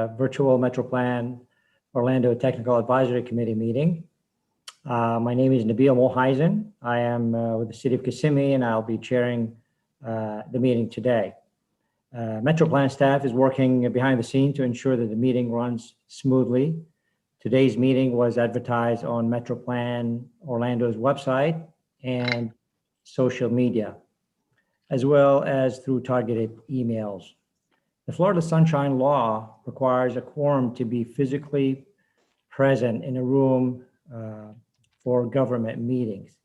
Virtual MetroPlan Orlando Technical Advisory Committee meeting. My name is Nabil Mohaizen. I am with the City of Kissimmee, and I'll be chairing the meeting today. MetroPlan staff is working behind the scene to ensure that the meeting runs smoothly. Today's meeting was advertised on MetroPlan Orlando's website and social media, as well as through targeted emails. The Florida Sunshine Law requires a quorum to be physically present in a room for government meetings.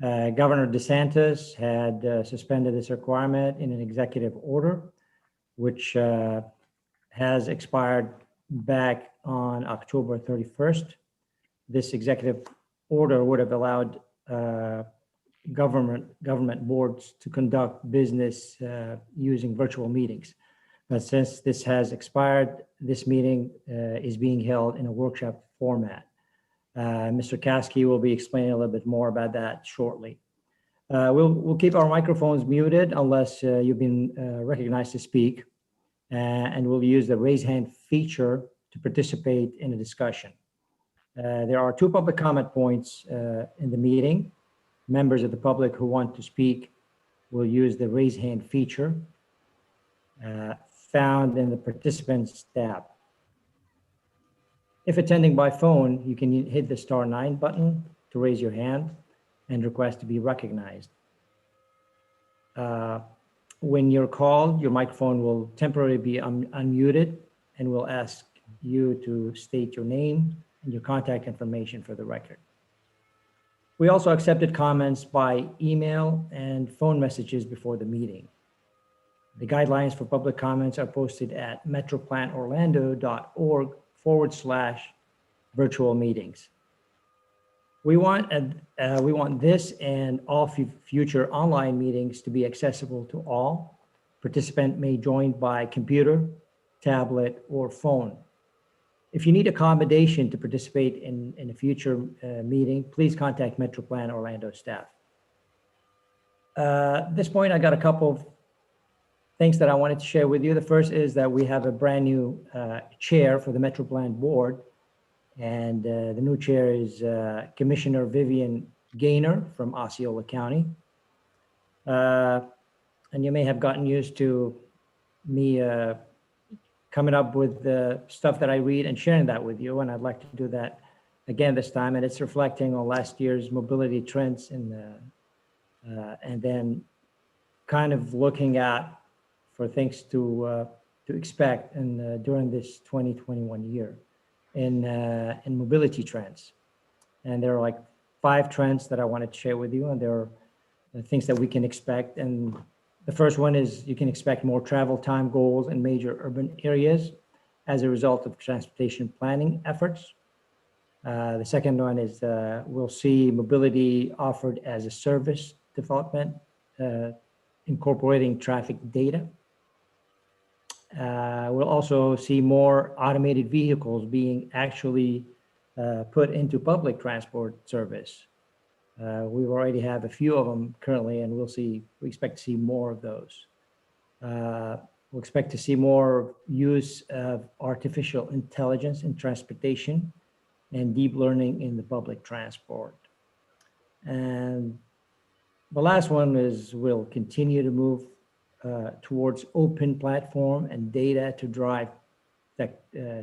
Governor DeSantis had suspended this requirement in an executive order, which has expired back on October 31st. This executive order would have allowed government boards to conduct business using virtual meetings. But since this has expired, this meeting is being held in a workshop format. Mr. Kasky will be explaining a little bit more about that shortly. We'll keep our microphones muted unless you've been recognized to speak, and we'll use the raise hand feature to participate in a discussion. There are 2 public comment points in the meeting. Members of the public who want to speak will use the raise hand feature found in the participants tab. If attending by phone, you can hit the *9 button to raise your hand and request to be recognized. When you're called, your microphone will temporarily be unmuted, and we'll ask you to state your name and your contact information for the record. We also accepted comments by email and phone messages before the meeting. The guidelines for public comments are posted at metroplanorlando.org/virtual meetings. We want this and all future online meetings to be accessible to all. Participant may join by computer, tablet, or phone. If you need accommodation to participate in a future meeting, please contact MetroPlan Orlando staff. At this point, I got a couple of things that I wanted to share with you. The first is that we have a brand new chair for the MetroPlan board, and the new chair is Commissioner Vivian Gaynor from Osceola County. And you may have gotten used to me coming up with the stuff that I read and sharing that with you, and I'd like to do that again this time, and it's reflecting on last year's mobility trends and then kind of looking at for things to expect during this 2021 year in mobility trends. And there are like 5 trends that I wanted to share with you, and there are things that we can expect. And the first one is you can expect more travel time goals in major urban areas as a result of transportation planning efforts. The second one is we'll see mobility offered as a service development, incorporating traffic data. We'll also see more automated vehicles being actually put into public transport service. We already have a few of them currently, and we expect to see more of those. We'll expect to see more use of artificial intelligence in transportation and deep learning in the public transport. And the last one is we'll continue to move towards open platform and data to drive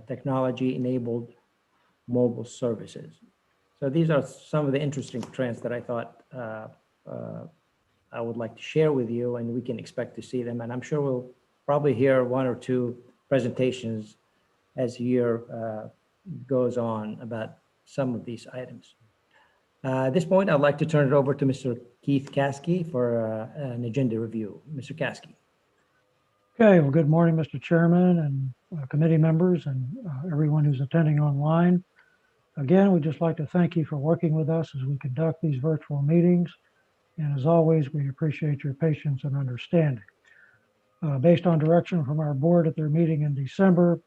technology-enabled mobile services. So these are some of the interesting trends that I thought I would like to share with you, and we can expect to see them. And I'm sure we'll probably hear 1 or 2 presentations as the year goes on about some of these items. At this point, I'd like to turn it over to Mr. Keith Kasky for an agenda review. Mr. Kasky. Okay, well, good morning, Mr. Chairman and committee members and everyone who's attending online. Again, we'd just like to thank you for working with us as we conduct these virtual meetings. And as always, we appreciate your patience and understanding. Based on direction from our board at their meeting in December,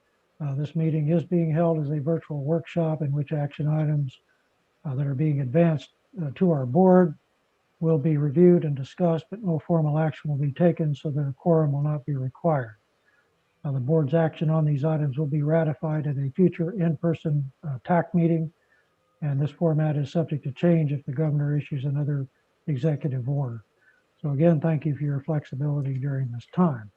this meeting is being held as a virtual workshop in which action items that are being advanced to our board will be reviewed and discussed, but no formal action will be taken, so that a quorum will not be required. The board's action on these items will be ratified at a future in-person TAC meeting, and this format is subject to change if the governor issues another executive order. So again, thank you for your flexibility during this time.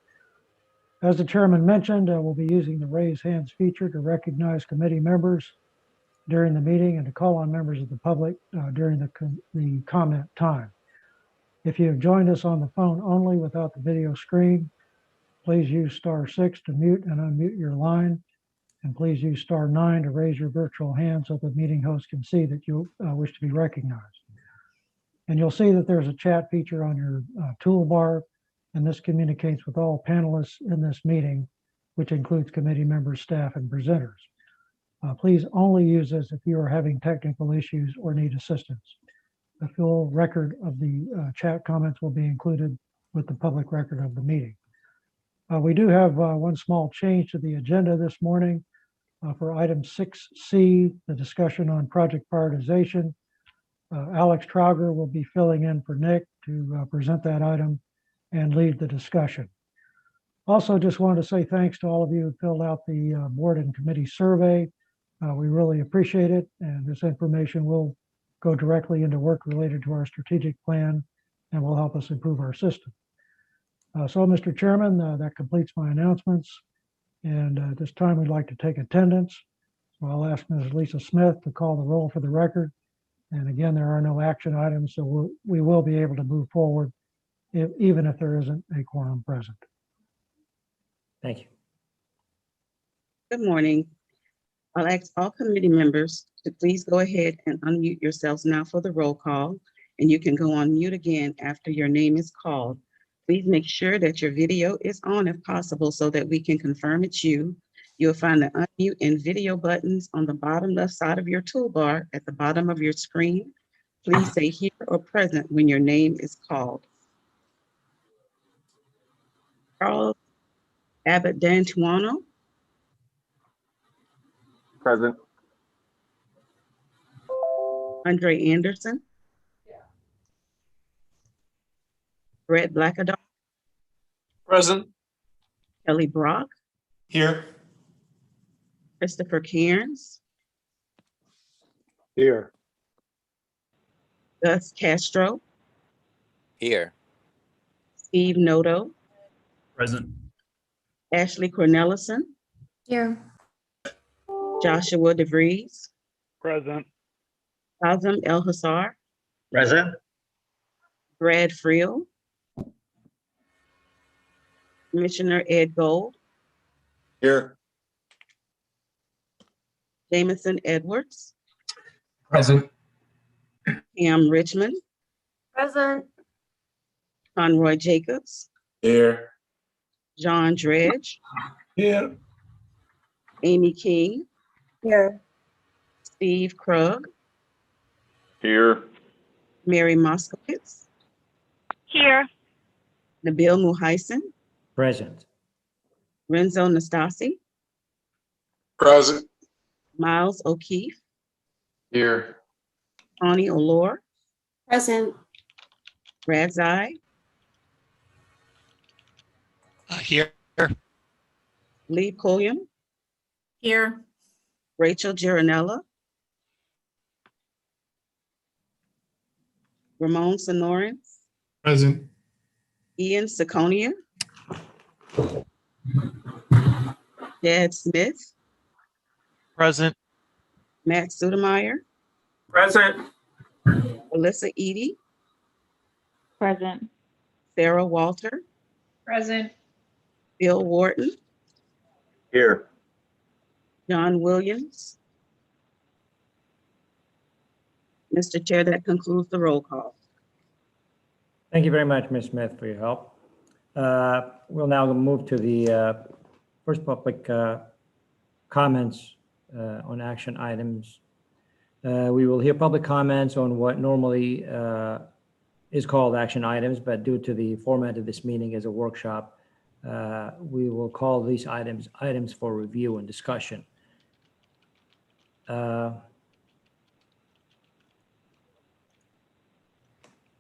As the chairman mentioned, we'll be using the raise hands feature to recognize committee members during the meeting and to call on members of the public during the comment time. If you have joined us on the phone only without the video screen, please use *6 to mute and unmute your line. And please use *9 to raise your virtual hand so the meeting host can see that you wish to be recognized. And you'll see that there's a chat feature on your toolbar, and this communicates with all panelists in this meeting, which includes committee members, staff, and presenters. Please only use this if you are having technical issues or need assistance. The full record of the chat comments will be included with the public record of the meeting. We do have one small change to the agenda this morning. For item 6C, the discussion on project prioritization, Alex Trauger will be filling in for Nick to present that item and lead the discussion. Also, just wanted to say thanks to all of you who filled out the board and committee survey. We really appreciate it, and this information will go directly into work related to our strategic plan and will help us improve our system. So, Mr. Chairman, that completes my announcements. And at this time, we'd like to take attendance. So I'll ask Ms. Lisa Smith to call the roll for the record. And again, there are no action items, so we will be able to move forward even if there isn't a quorum present. Thank you. Good morning. I'll ask all committee members to please go ahead and unmute yourselves now for the roll call, and you can go on mute again after your name is called. Please make sure that your video is on if possible so that we can confirm it's you. You'll find the unmute and video buttons on the bottom left side of your toolbar at the bottom of your screen. Please say here or present when your name is called. Charles Abbott Dantuano. Present. Andre Anderson. Brett Blackadar. Present. Kelly Brock. Here. Christopher Cairns. Here. Gus Castro. Here. Steve Noto. Present. Ashley Cornelison. Here. Joshua DeVries. Present. Azam El Hassar. Present. Brad Friel. Commissioner Ed Gold. Here. Jamison Edwards. Present. Pam Richmond. Present. Conroy Jacobs. Here. John Dredge. Here. Amy King. Here. Steve Krug. Here. Mary Moskowitz. Here. Nabil Muhaisen. Present. Renzo Nastasi. Present. Miles O'Keefe. Here. Tawny Olor. Present. Radzai. Here. Lee Pulliam. Here. Rachel Giranella. Ramon Sonoran. Present. Ian Saconia. Dad Smith. Present. Matt Sudemeyer. Present. Alyssa Edie. Present. Sarah Walter. Present. Bill Wharton. Here. John Williams. Mr. Chair, that concludes the roll call. Thank you very much, Ms. Smith, for your help. We'll now move to the first public comments on action items. We will hear public comments on what normally is called action items, but due to the format of this meeting as a workshop, we will call these items for review and discussion.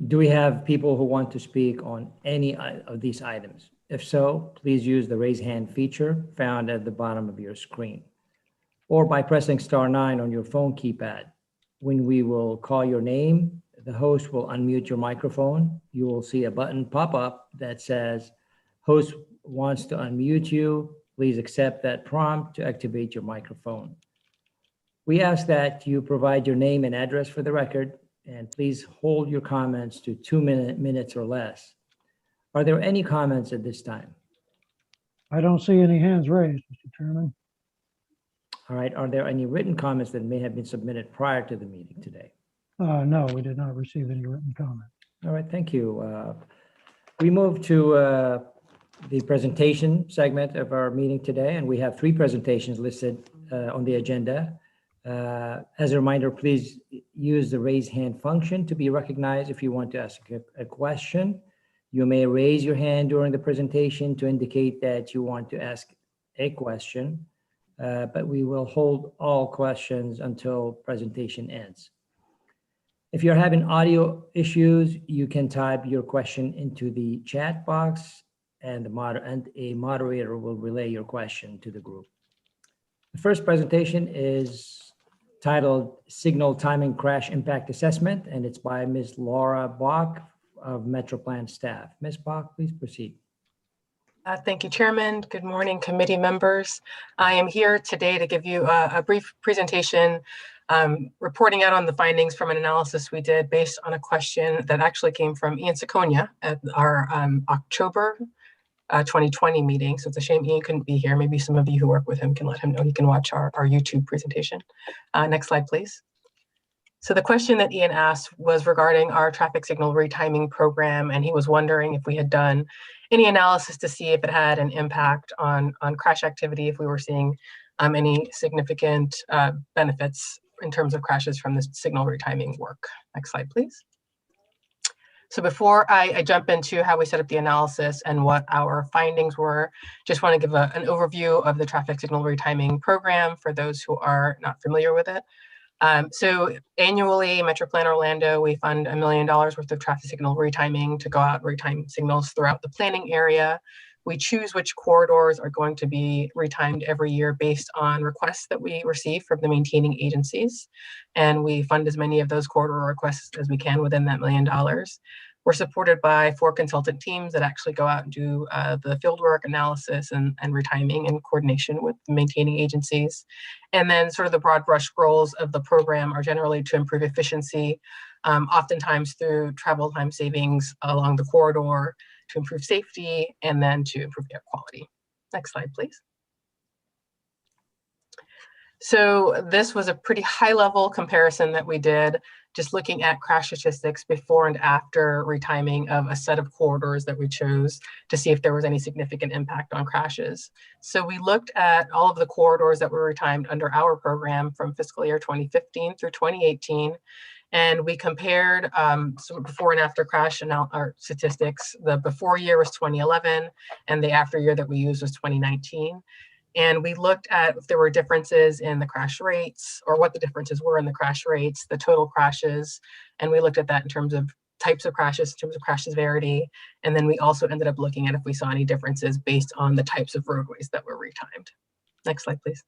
Do we have people who want to speak on any of these items? If so, please use the raise hand feature found at the bottom of your screen, or by pressing *9 on your phone keypad. When we will call your name, the host will unmute your microphone. You will see a button pop up that says, "Host wants to unmute you. Please accept that prompt to activate your microphone." We ask that you provide your name and address for the record, and please hold your comments to 2 minutes or less. Are there any comments at this time? I don't see any hands raised, Mr. Chairman. All right, are there any written comments that may have been submitted prior to the meeting today? No, we did not receive any written comment. All right, thank you. We move to the presentation segment of our meeting today, and we have 3 presentations listed on the agenda. As a reminder, please use the raise hand function to be recognized if you want to ask a question. You may raise your hand during the presentation to indicate that you want to ask a question, but we will hold all questions until presentation ends. If you're having audio issues, you can type your question into the chat box, and a moderator will relay your question to the group. The first presentation is titled Signal Timing Crash Impact Assessment, and it's by Ms. Laura Bach of MetroPlan staff. Ms. Bach, please proceed. Thank you, Chairman. Good morning, committee members. I am here today to give you a brief presentation reporting out on the findings from an analysis we did based on a question that actually came from Ian Ciconia at our October 2020 meeting. So it's a shame Ian couldn't be here. Maybe some of you who work with him can let him know he can watch our YouTube presentation. Next slide, please. So the question that Ian asked was regarding our traffic signal retiming program, and he was wondering if we had done any analysis to see if it had an impact on crash activity, if we were seeing any significant benefits in terms of crashes from this signal retiming work. Next slide, please. So before I jump into how we set up the analysis and what our findings were, just want to give an overview of the traffic signal retiming program for those who are not familiar with it. So annually, MetroPlan Orlando, we fund $1 million worth of traffic signal retiming to go out and retime signals throughout the planning area. We choose which corridors are going to be retimed every year based on requests that we receive from the maintaining agencies. And we fund as many of those corridor requests as we can within that $1 million. We're supported by 4 consultant teams that actually go out and do the fieldwork analysis and retiming in coordination with maintaining agencies. And then sort of the broad brush goals of the program are generally to improve efficiency, oftentimes through travel time savings along the corridor, to improve safety, and then to improve air quality. Next slide, please. So this was a pretty high level comparison that we did, just looking at crash statistics before and after retiming of a set of corridors that we chose to see if there was any significant impact on crashes. So we looked at all of the corridors that were retimed under our program from fiscal year 2015 through 2018. And we compared some before and after crash and our statistics. The before year was 2011, and the after year that we used was 2019. And we looked at if there were differences in the crash rates, or what the differences were in the crash rates, the total crashes. And we looked at that in terms of types of crashes, in terms of crash severity. And then we also ended up looking at if we saw any differences based on the types of roadways that were retimed. Next slide, please.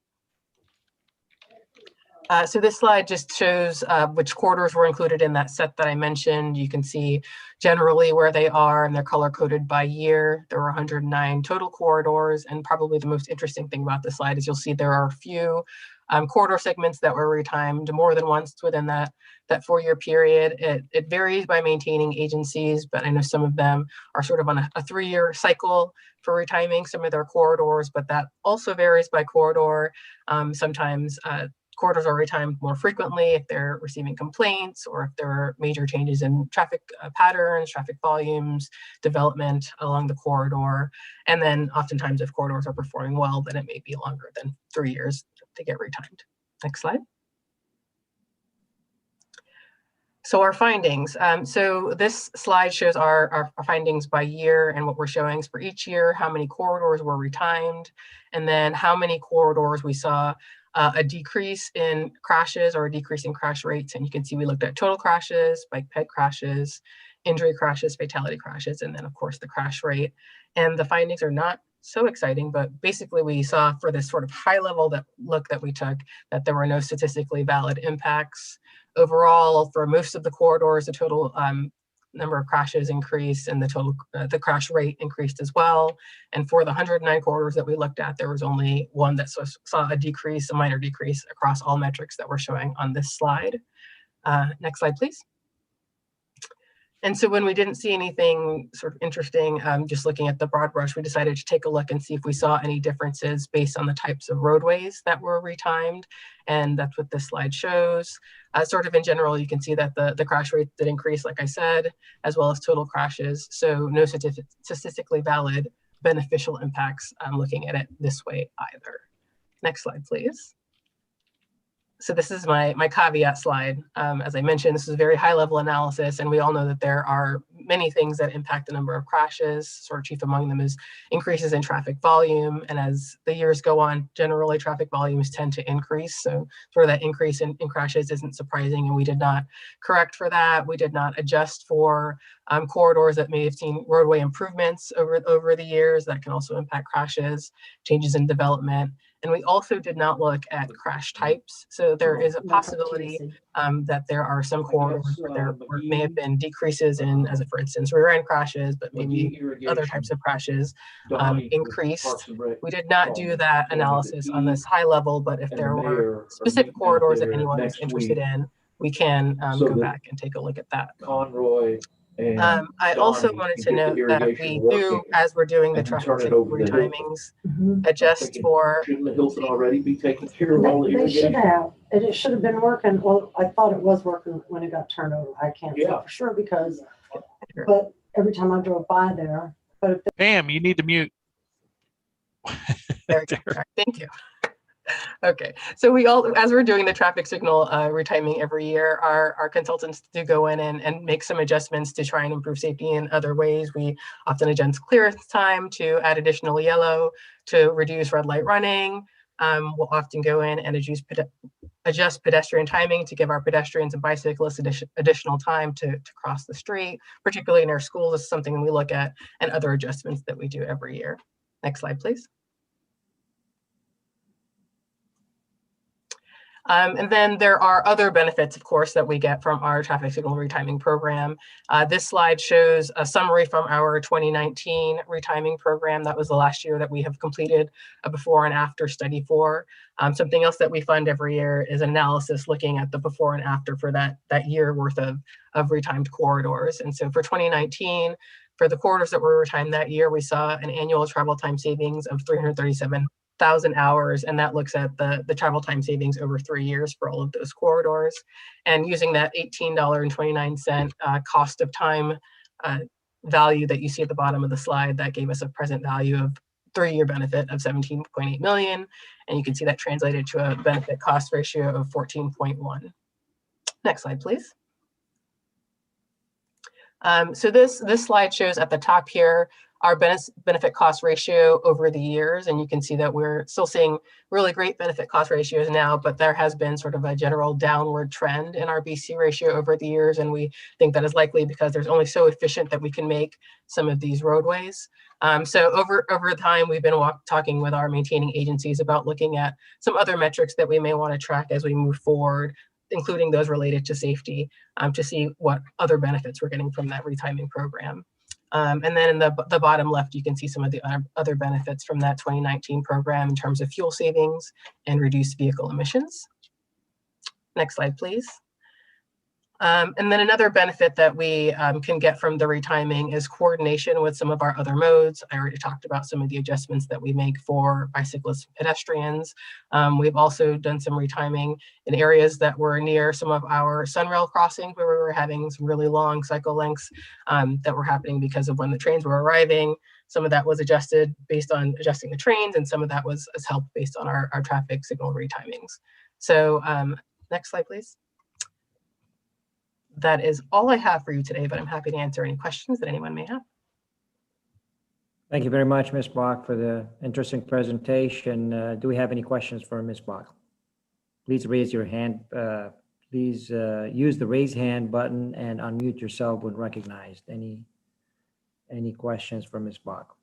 So this slide just shows which corridors were included in that set that I mentioned. You can see generally where they are, and they're color coded by year. There were 109 total corridors, and probably the most interesting thing about this slide is you'll see there are a few corridor segments that were retimed more than once within that 4-year period. It varies by maintaining agencies, but I know some of them are sort of on a 3-year cycle for retiming some of their corridors, but that also varies by corridor. Sometimes corridors are retimed more frequently if they're receiving complaints or if there are major changes in traffic patterns, traffic volumes, development along the corridor. And then oftentimes if corridors are performing well, then it may be longer than 3 years to get retimed. Next slide. So our findings. So this slide shows our findings by year, and what we're showing is for each year, how many corridors were retimed, and then how many corridors we saw a decrease in crashes or a decrease in crash rates. And you can see we looked at total crashes, bike ped crashes, injury crashes, fatality crashes, and then of course the crash rate. And the findings are not so exciting, but basically we saw for this sort of high level look that we took that there were no statistically valid impacts. Overall, for most of the corridors, the total number of crashes increased and the crash rate increased as well. And for the 109 corridors that we looked at, there was only one that saw a minor decrease across all metrics that we're showing on this slide. Next slide, please. And so when we didn't see anything sort of interesting, just looking at the broad brush, we decided to take a look and see if we saw any differences based on the types of roadways that were retimed. And that's what this slide shows. Sort of in general, you can see that the crash rate did increase, like I said, as well as total crashes. So no statistically valid beneficial impacts looking at it this way either. Next slide, please. So this is my caveat slide. As I mentioned, this is a very high level analysis, and we all know that there are many things that impact the number of crashes. Sort of chief among them is increases in traffic volume. And as the years go on, generally traffic volumes tend to increase. So sort of that increase in crashes isn't surprising, and we did not correct for that. We did not adjust for corridors that may have seen roadway improvements over the years that can also impact crashes, changes in development. And we also did not look at crash types. So there is a possibility that there are some corridors where there may have been decreases in, as for instance, rear end crashes, but maybe other types of crashes increased. We did not do that analysis on this high level, but if there were specific corridors that anyone was interested in, we can go back and take a look at that. I also wanted to note that we do, as we're doing the traffic signal retimings, adjust for. Shouldn't the Hilton already be taking care of all the They should irrigation? have. It should have been working. Well, I thought it was working when it got turned over. I can't say Yeah. for sure because, but every time I drove by there, but if Pam, you need to mute. There we go. Thank you. Okay, so we all, as we're doing the traffic signal retiming every year, our consultants do go in and make some adjustments to try and improve safety in other ways. We often adjust clearance time to add additional yellow to reduce red light running. We'll often go in and adjust pedestrian timing to give our pedestrians and bicyclists additional time to cross the street, particularly in our schools. This is something we look at, and other adjustments that we do every year. Next slide, please. And then there are other benefits, of course, that we get from our traffic signal retiming program. This slide shows a summary from our 2019 retiming program. That was the last year that we have completed a before and after study for. Something else that we fund every year is an analysis looking at the before and after for that year worth of retimed corridors. And so for 2019, for the corridors that were retimed that year, we saw an annual travel time savings of 337,000 hours, and that looks at the travel time savings over 3 years for all of those corridors. And using that $18.29 cost of time value that you see at the bottom of the slide, that gave us a present value of 3-year benefit of 17.8 million. And you can see that translated to a benefit cost ratio of 14.1. Next slide, please. So this slide shows at the top here our benefit cost ratio over the years, and you can see that we're still seeing really great benefit cost ratios now, but there has been sort of a general downward trend in our BC ratio over the years, and we think that is likely because there's only so efficient that we can make some of these roadways. So over time, we've been talking with our maintaining agencies about looking at some other metrics that we may want to track as we move forward, including those related to safety, to see what other benefits we're getting from that retiming program. And then in the bottom left, you can see some of the other benefits from that 2019 program in terms of fuel savings and reduced vehicle emissions. Next slide, please. And then another benefit that we can get from the retiming is coordination with some of our other modes. I already talked about some of the adjustments that we make for bicyclists and pedestrians. We've also done some retiming in areas that were near some of our Sunrail crossings where we were having some really long cycle lengths that were happening because of when the trains were arriving. Some of that was adjusted based on adjusting the trains, and some of that was as help based on our traffic signal retimings. So next slide, please. That is all I have for you today, but I'm happy to answer any questions that anyone may have. Thank you very much, Ms. Bach, for the interesting presentation. Do we have any questions for Ms. Bach? Please raise your hand. please use the raise hand button and unmute yourself when recognized. Any questions for Ms. Bach?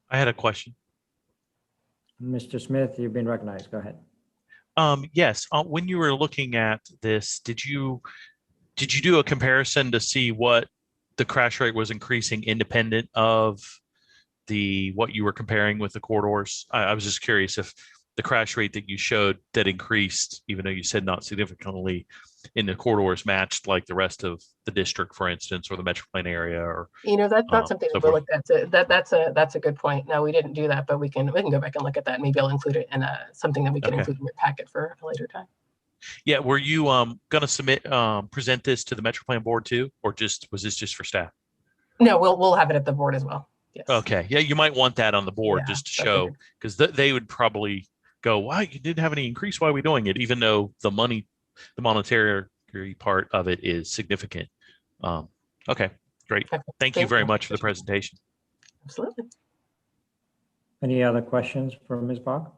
I had a question. Mr. Smith, you've been recognized. Go ahead. Yes, when you were looking at this, did you do a comparison to see what the crash rate was increasing independent of what you were comparing with the corridors? I was just curious if the crash rate that you showed that increased, even though you said not significantly, in the corridors matched like the rest of the district, for instance, or the MetroPlan area, or That's not something so we forth. looked at. That's a good point. No, we didn't do that, but we can go back and look at that. Maybe I'll include it in something that we can Okay. include in your packet for a later time. Yeah, were you going to present this to the MetroPlan board too, or was this just for staff? No, we'll have it at the board as well. Yes. Okay, yeah, you might want that on the board Yeah, just to that's a show, good- because they would probably go, "Why you didn't have any increase? Why are we doing it?" Even though the monetary part of it is significant. Okay, great. Okay, Thank you very much for the presentation. Absolutely. Any other questions for Ms. Bach?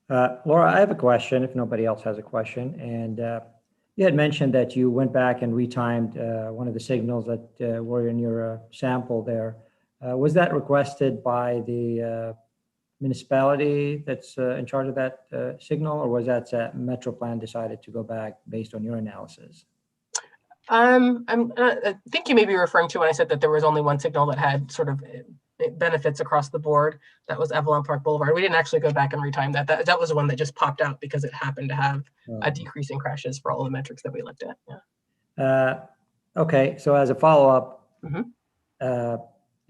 Laura, I have a question if nobody else has a question. And you had mentioned that you went back and retimed one of the signals that were in your sample there. Was that requested by the municipality that's in charge of that signal, or was that MetroPlan decided to go back based on your analysis? I think you may be referring to when I said that there was only one signal that had sort of benefits across the board. That was Avalon Park Boulevard. We didn't actually go back and retime that. That was the one that just popped out because it happened to have a decrease in crashes for all the metrics that we looked at. Yeah. Okay, so as a follow-up, Mhm.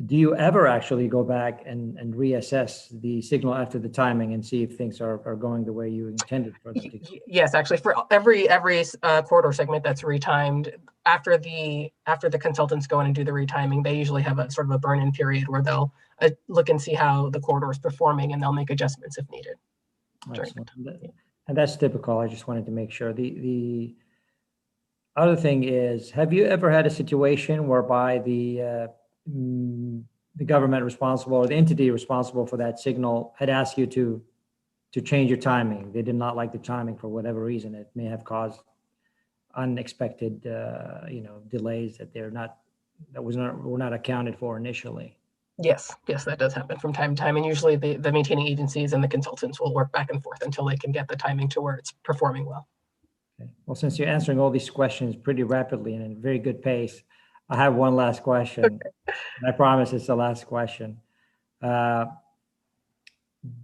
Do you ever actually go back and reassess the signal after the timing and see if things are going the way you intended for them to? Yes, actually, for every corridor segment that's retimed, after the consultants go in and do the retiming, they usually have a sort of a burn-in period where they'll look and see how the corridor is performing, and they'll make adjustments if needed. Excellent. And that's typical. I just wanted to make sure. The other thing is, have you ever had a situation whereby the government responsible or the entity responsible for that signal had asked you to change your timing? They did not like the timing for whatever reason. It may have caused unexpected, delays that were not accounted for initially. Yes, that does happen from time to time, and usually the maintaining agencies and the consultants will work back and forth until they can get the timing to where it's performing well. Okay. Well, since you're answering all these questions pretty rapidly and in a very good pace, I have one last question. Okay. And I promise it's the last question. Do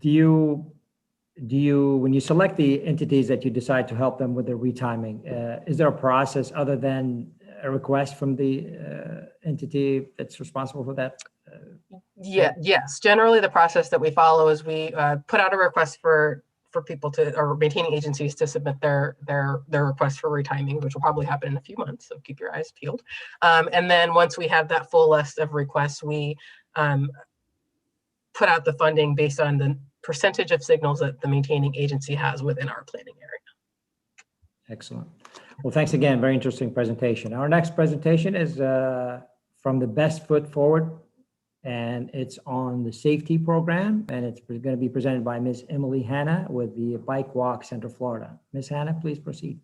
you, when you select the entities that you decide to help them with their retiming, is there a process other than a request from the entity that's responsible for that? Yes. Generally, the process that we follow is we put out a request for people or maintaining agencies to submit their request for retiming, which will probably happen in a few months. So keep your eyes peeled. And then once we have that full list of requests, we put out the funding based on the percentage of signals that the maintaining agency has within our planning area. Excellent. Well, thanks again. Very interesting presentation. Our next presentation is from the Best Foot Forward, and it's on the safety program, and it's going to be presented by Ms. Emily Hanna with the Bike Walk Central Florida. Ms. Hanna, please proceed.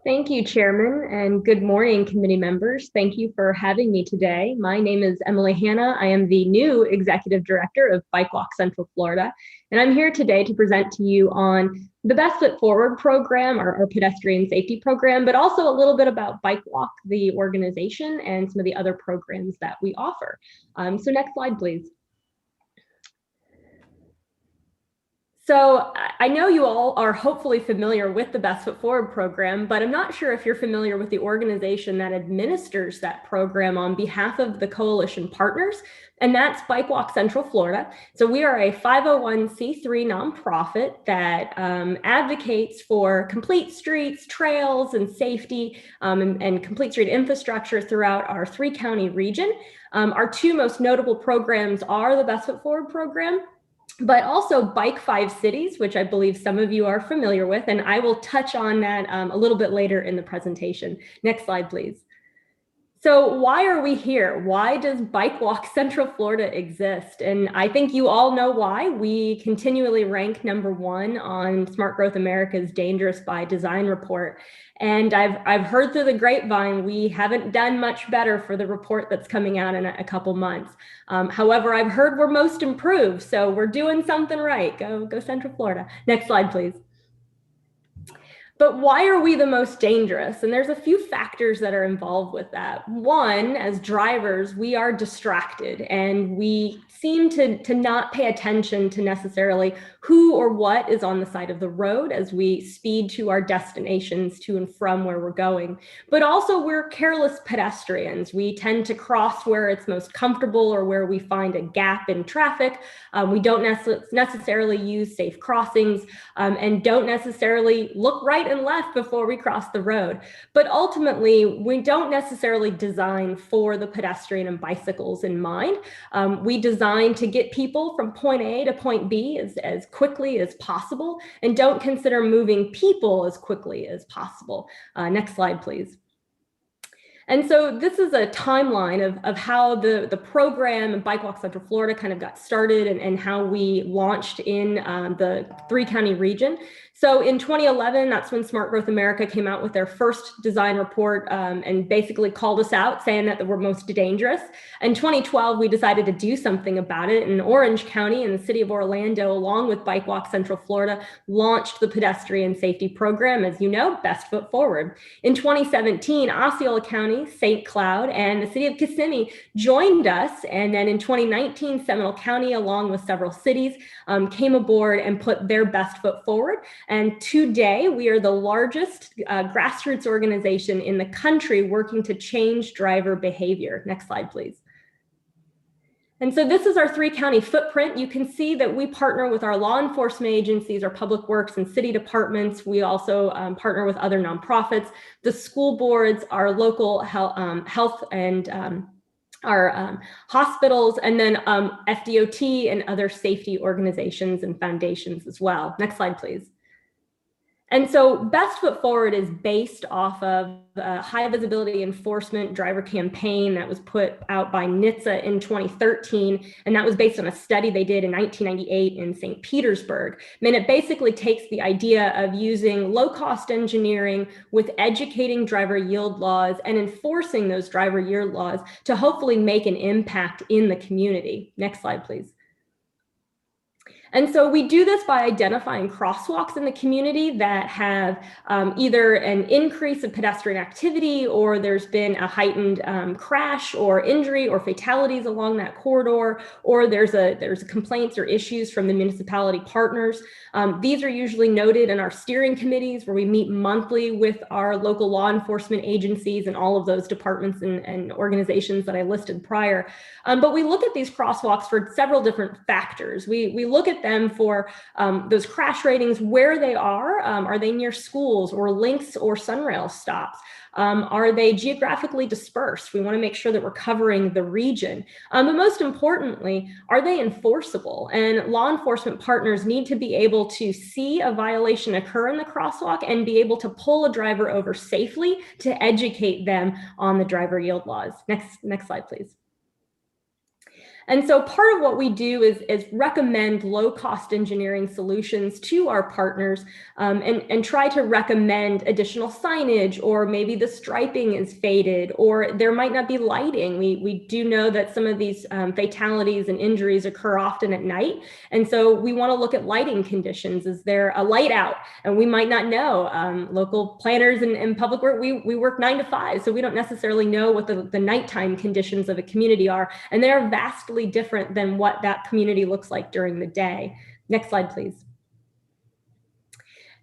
Thank you, Chairman, and good morning, committee members. Thank you for having me today. My name is Emily Hanna. I am the new Executive Director of Bike Walk Central Florida, and I'm here today to present to you on the Best Foot Forward program, our pedestrian safety program, but also a little bit about Bike Walk, the organization, and some of the other programs that we offer. So next slide, please. So I know you all are hopefully familiar with the Best Foot Forward program, but I'm not sure if you're familiar with the organization that administers that program on behalf of the coalition partners, and that's Bike Walk Central Florida. So we are a 501c3 nonprofit that advocates for complete streets, trails, and safety, and complete street infrastructure throughout our 3-county region. Our 2 most notable programs are the Best Foot Forward program, but also Bike 5 Cities, which I believe some of you are familiar with, and I will touch on that a little bit later in the presentation. Next slide, please. So why are we here? Why does Bike Walk Central Florida exist? And I think you all know why. We continually rank #1 on Smart Growth America's Dangerous by Design report. And I've heard through the grapevine, we haven't done much better for the report that's coming out in a couple months. However, I've heard we're most improved, so we're doing something right. Go Central Florida. Next slide, please. But why are we the most dangerous? And there's a few factors that are involved with that. One, as drivers, we are distracted and we seem to not pay attention to necessarily who or what is on the side of the road as we speed to our destinations to and from where we're going. But also we're careless pedestrians. We tend to cross where it's most comfortable or where we find a gap in traffic. We don't necessarily use safe crossings and don't necessarily look right and left before we cross the road. But ultimately, we don't necessarily design for the pedestrian and bicycles in mind. We design to get people from point A to point B as quickly as possible and don't consider moving people as quickly as possible. Next slide, please. And so this is a timeline of how the program and Bike Walk Central Florida kind of got started and how we launched in the 3-county region. So in 2011, that's when Smart Growth America came out with their first design report and basically called us out saying that we're most dangerous. In 2012, we decided to do something about it. In Orange County and the city of Orlando, along with Bike Walk Central Florida, launched the pedestrian safety program, as you know, Best Foot Forward. In 2017, Osceola County, St. Cloud, and the city of Kissimmee joined us. And then in 2019, Seminole County, along with several cities, came aboard and put their best foot forward. And today, we are the largest grassroots organization in the country working to change driver behavior. Next slide, please. And so this is our 3-county footprint. You can see that we partner with our law enforcement agencies, our public works and city departments. We also partner with other nonprofits, the school boards, our local health and our hospitals, and then FDOT and other safety organizations and foundations as well. Next slide, please. And so Best Foot Forward is based off of a high visibility enforcement driver campaign that was put out by NHTSA in 2013. And that was based on a study they did in 1998 in St. Petersburg. And it basically takes the idea of using low-cost engineering with educating driver yield laws and enforcing those driver yield laws to hopefully make an impact in the community. Next slide, please. And so we do this by identifying crosswalks in the community that have either an increase of pedestrian activity or there's been a heightened crash or injury or fatalities along that corridor, or there's complaints or issues from the municipality partners. These are usually noted in our steering committees where we meet monthly with our local law enforcement agencies and all of those departments and organizations that I listed prior. But we look at these crosswalks for several different factors. We look at them for those crash ratings, where they are they near schools or links or sunrail stops? Are they geographically dispersed? We want to make sure that we're covering the region. But most importantly, are they enforceable? And law enforcement partners need to be able to see a violation occur in the crosswalk and be able to pull a driver over safely to educate them on the driver yield laws. Next slide, please. And so part of what we do is recommend low-cost engineering solutions to our partners and try to recommend additional signage, or maybe the striping is faded, or there might not be lighting. We do know that some of these fatalities and injuries occur often at night. And so we want to look at lighting conditions. Is there a light out? And we might not know. Local planners and public work, we work 9 to 5, so we don't necessarily know what the nighttime conditions of a community are. And they're vastly different than what that community looks like during the day. Next slide, please.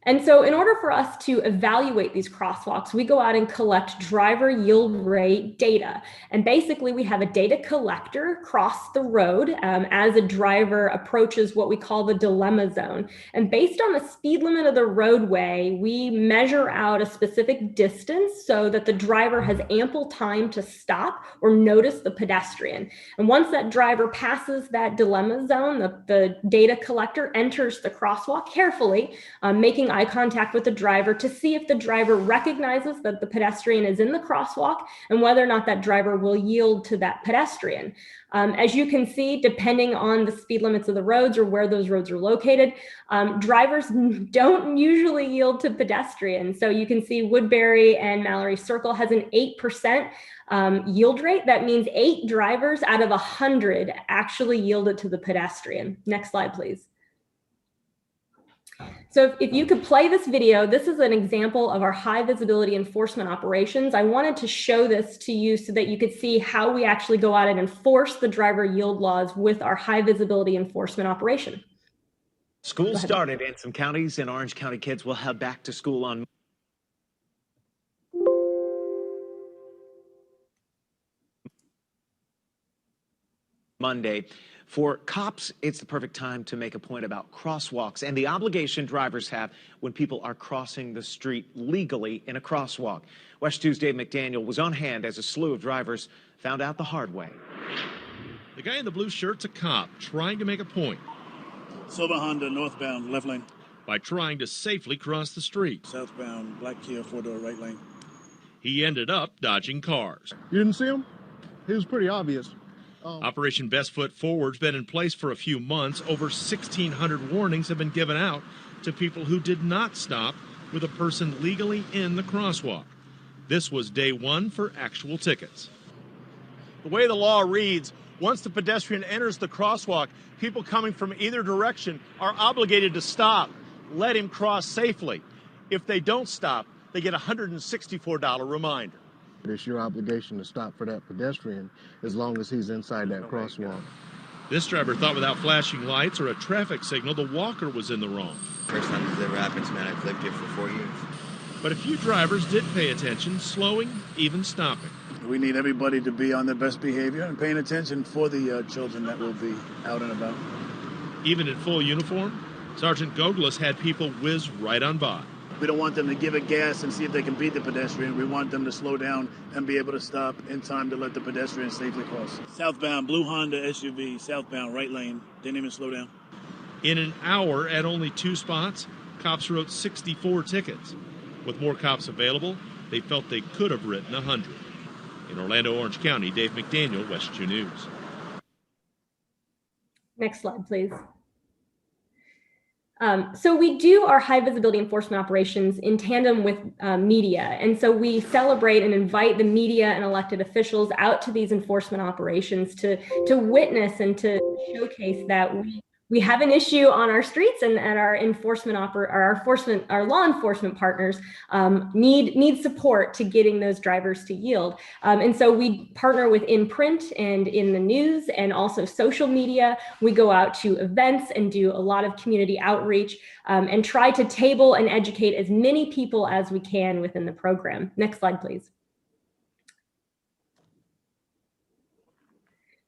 And so in order for us to evaluate these crosswalks, we go out and collect driver yield rate data. And basically we have a data collector cross the road as a driver approaches what we call the dilemma zone. And based on the speed limit of the roadway, we measure out a specific distance so that the driver has ample time to stop or notice the pedestrian. And once that driver passes that dilemma zone, the data collector enters the crosswalk carefully, making making eye contact with the driver to see if the driver recognizes that the pedestrian is in the crosswalk and whether or not that driver will yield to that pedestrian. As you can see, depending on the speed limits of the roads or where those roads are located, drivers don't usually yield to pedestrians. So you can see Woodbury and Mallory Circle has an 8% yield rate. That means 8 drivers out of 100 actually yielded to the pedestrian. Next slide, please. So if you could play this video, this is an example of our high visibility enforcement operations. I wanted to show this to you so that you could see how we actually go out and enforce the driver yield laws with our high visibility enforcement operation. School started in some counties, and Orange County kids will head back to school on Monday. For cops, it's the perfect time to make a point about crosswalks and the obligation drivers have when people are crossing the street legally in a crosswalk. West 2's Dave McDaniel was on hand as a slew of drivers found out the hard way. The guy in the blue shirt's a cop trying to make a point. Silver Honda, northbound, left lane. By trying to safely cross the street. Southbound, black Kia, 4-door, right lane. He ended up dodging cars. You didn't see him? He was pretty obvious. Operation Best Foot Forward's been in place for a few months. Over 1,600 warnings have been given out to people who did not stop with a person legally in the crosswalk. This was day 1 for actual tickets. The way the law reads, once the pedestrian enters the crosswalk, people coming from either direction are obligated to stop. Let him cross safely. If they don't stop, they get a $164 reminder. It's your obligation to stop for that pedestrian as long as he's inside that crosswalk. This driver thought without flashing lights or a traffic signal, the walker was in the wrong. First time this ever happened to me, I've lived here for 4 years. But a few drivers did pay attention, slowing, even stopping. We need everybody to be on their best behavior and paying attention for the children that will be out and about. Even in full uniform, Sergeant Goglis had people whiz right on by. We don't want them to give it gas and see if they can beat the pedestrian. We want them to slow down and be able to stop in time to let the pedestrian safely cross. Southbound, blue Honda SUV, southbound, right lane. Didn't even slow down. In an hour at only 2 spots, cops wrote 64 tickets. With more cops available, they felt they could have written 100. In Orlando, Orange County, Dave McDaniel, West 2 News. Next slide, please. So we do our high visibility enforcement operations in tandem with media. And so we celebrate and invite the media and elected officials out to these enforcement operations to witness and to showcase that we have an issue on our streets and our our law enforcement partners need support to getting those drivers to yield. And so we partner with in print and in the news and also social media. We go out to events and do a lot of community outreach and try to table and educate as many people as we can within the program. Next slide, please.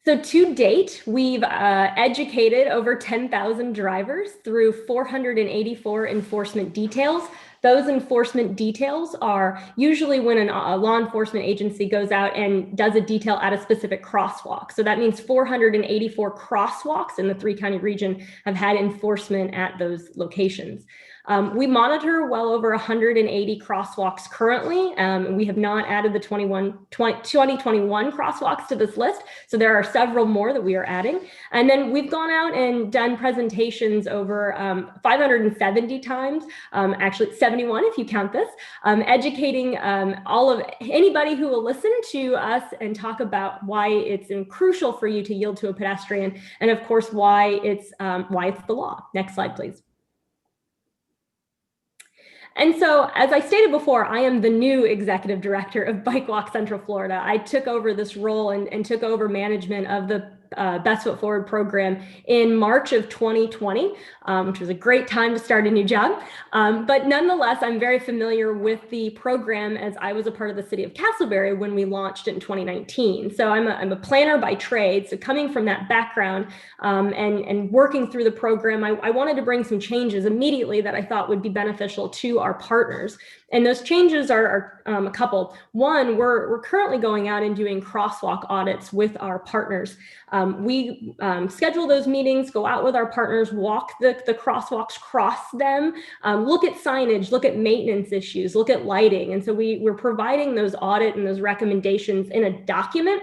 So to date, we've educated over 10,000 drivers through 484 enforcement details. Those enforcement details are usually when a law enforcement agency goes out and does a detail at a specific crosswalk. So that means 484 crosswalks in the 3-county region have had enforcement at those locations. We monitor well over 180 crosswalks currently. We have not added the 2021 crosswalks to this list. So there are several more that we are adding. And then we've gone out and done presentations over 570 times, actually 71 if you count this, educating anybody who will listen to us and talk about why it's crucial for you to yield to a pedestrian, and of course why it's the law. Next slide, please. And so, as I stated before, I am the new executive director of Bike Walk Central Florida. I took over this role and took over management of the Best Foot Forward program in March of 2020, which was a great time to start a new job. But nonetheless, I'm very familiar with the program as I was a part of the city of Castleberry when we launched it in 2019. So I'm a planner by trade. So coming from that background and working through the program, I wanted to bring some changes immediately that I thought would be beneficial to our partners. And those changes are a couple. One, we're currently going out and doing crosswalk audits with our partners. We schedule those meetings, go out with our partners, walk the crosswalks, cross them, look at signage, look at maintenance issues, look at lighting. And so we're providing those audit and those recommendations in a document.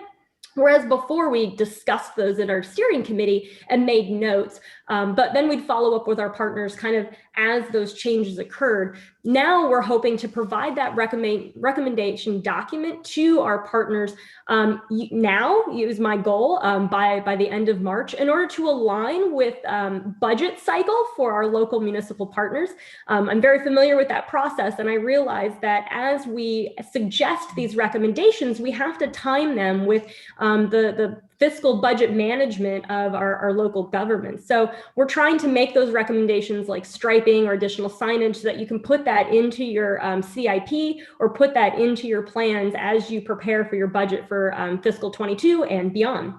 Whereas before we discussed those in our steering committee and made notes, but then we'd follow up with our partners kind of as those changes occurred. Now we're hoping to provide that recommendation document to our partners now, is my goal, by the end of March, in order to align with budget cycle for our local municipal partners. I'm very familiar with that process, and I realize that as we suggest these recommendations, we have to time them with the fiscal budget management of our local government. So we're trying to make those recommendations like striping or additional signage so that you can put that into your CIP or put that into your plans as you prepare for your budget for fiscal 22 and beyond.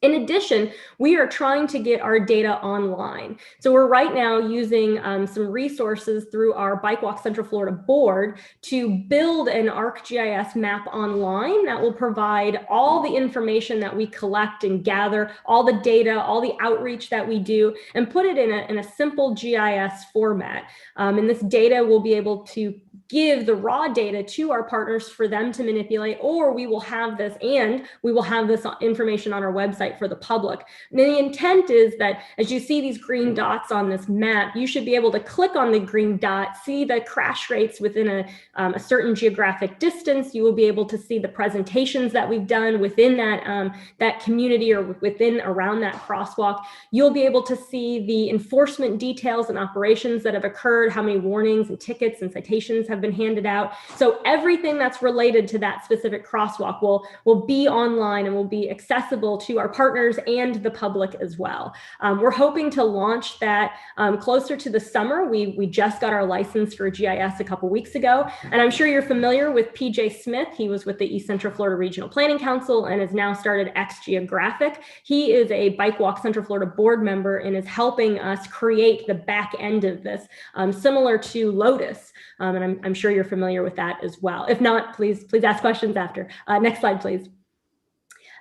In addition, we are trying to get our data online. So we're right now using some resources through our Bike Walk Central Florida board to build an ArcGIS map online that will provide all the information that we collect and gather, all the data, all the outreach that we do, and put it in a simple GIS format. And this data will be able to give the raw data to our partners for them to manipulate, or we will have this information on our website for the public. And the intent is that as you see these green dots on this map, you should be able to click on the green dot, see the crash rates within a certain geographic distance. You will be able to see the presentations that we've done within that community or around that crosswalk. You'll be able to see the enforcement details and operations that have occurred, how many warnings and tickets and citations have been handed out. So everything that's related to that specific crosswalk will be online and will be accessible to our partners and the public as well. We're hoping to launch that closer to the summer. We just got our license for GIS a couple weeks ago, and I'm sure you're familiar with PJ Smith. He was with the East Central Florida Regional Planning Council and has now started X Geographic. He is a Bike Walk Central Florida board member and is helping us create the back end of this, similar to Lotus. And I'm sure you're familiar with that as well. If not, please ask questions after. Next slide, please.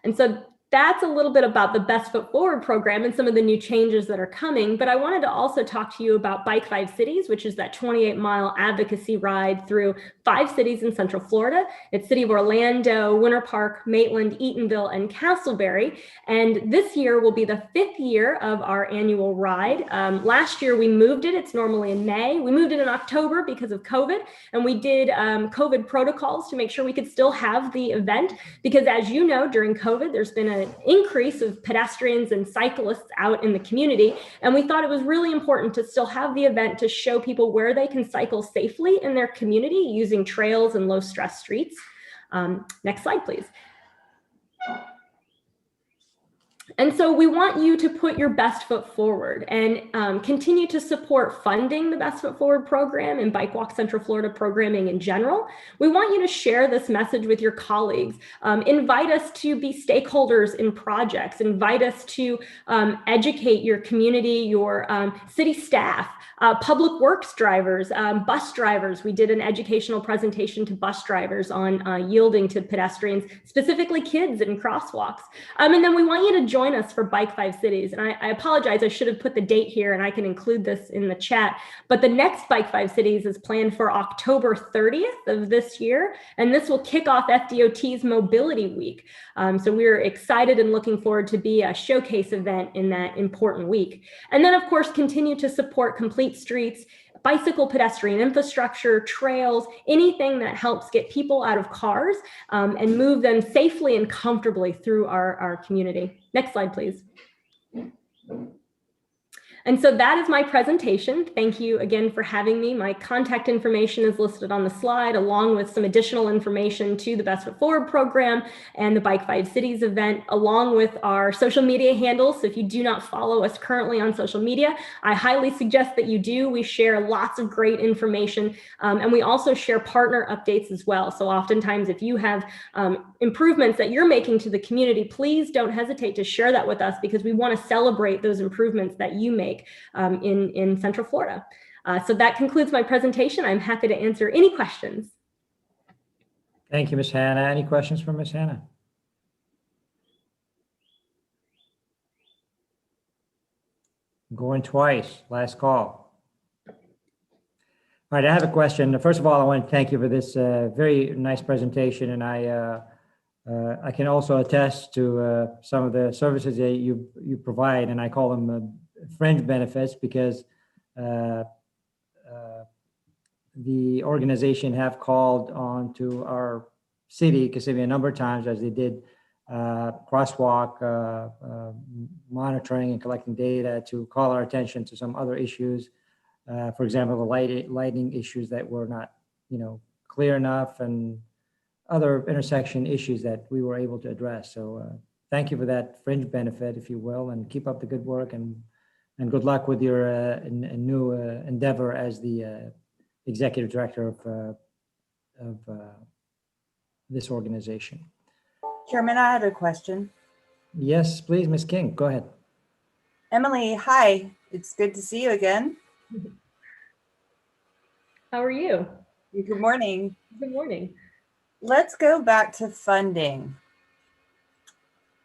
And so that's a little bit about the Best Foot Forward program and some of the new changes that are coming, but I wanted to also talk to you about Bike 5 Cities, which is that 28-mile advocacy ride through 5 cities in Central Florida. It's City of Orlando, Winter Park, Maitland, Eatonville, and Castleberry. And this year will be the 5th year of our annual ride. Last year we moved it. It's normally in May. We moved it in October because of COVID, and we did COVID protocols to make sure we could still have the event, because as you know, during COVID, there's been an increase of pedestrians and cyclists out in the community. And we thought it was really important to still have the event to show people where they can cycle safely in their community using trails and low stress streets. Next slide, please. And so we want you to put your best foot forward and continue to support funding the Best Foot Forward program and Bike Walk Central Florida programming in general. We want you to share this message with your colleagues. Invite us to be stakeholders in projects. Invite us to educate your community, your city staff, public works drivers, bus drivers. We did an educational presentation to bus drivers on yielding to pedestrians, specifically kids in crosswalks. And then we want you to join us for Bike 5 Cities. And I apologize, I should have put the date here and I can include this in the chat, but the next Bike 5 Cities is planned for October 30th of this year. And this will kick off FDOT's Mobility Week. So we're excited and looking forward to be a showcase event in that important week. And then of course, continue to support Complete Streets, bicycle pedestrian infrastructure, trails, anything that helps get people out of cars and move them safely and comfortably through our community. Next slide, please. And so that is my presentation. Thank you again for having me. My contact information is listed on the slide, along with some additional information to the Best Foot Forward program and the Bike 5 Cities event, along with our social media handles. So if you do not follow us currently on social media, I highly suggest that you do. We share lots of great information, and we also share partner updates as well. So oftentimes, if you have improvements that you're making to the community, please don't hesitate to share that with us, because we want to celebrate those improvements that you make in Central Florida. So that concludes my presentation. I'm happy to answer any questions. Thank you, Ms. Hannah. Any questions for Ms. Hannah? Going twice, last call. All right, I have a question. First of all, I want to thank you for this very nice presentation, and I can also attest to some of the services that you provide, and I call them fringe benefits because the organization have called on to our city, Kissimmee, a number of times as they did crosswalk monitoring and collecting data to call our attention to some other issues. For example, the lighting issues that were not, clear enough, and other intersection issues that we were able to address. So thank you for that fringe benefit, if you will, and keep up the good work, and good luck with your new endeavor as the executive director of this organization. Chairman, I had a question. Yes, please, Ms. King, go ahead. Emily, hi. It's good to see you again. How are you? Good morning. Good morning. Let's go back to funding.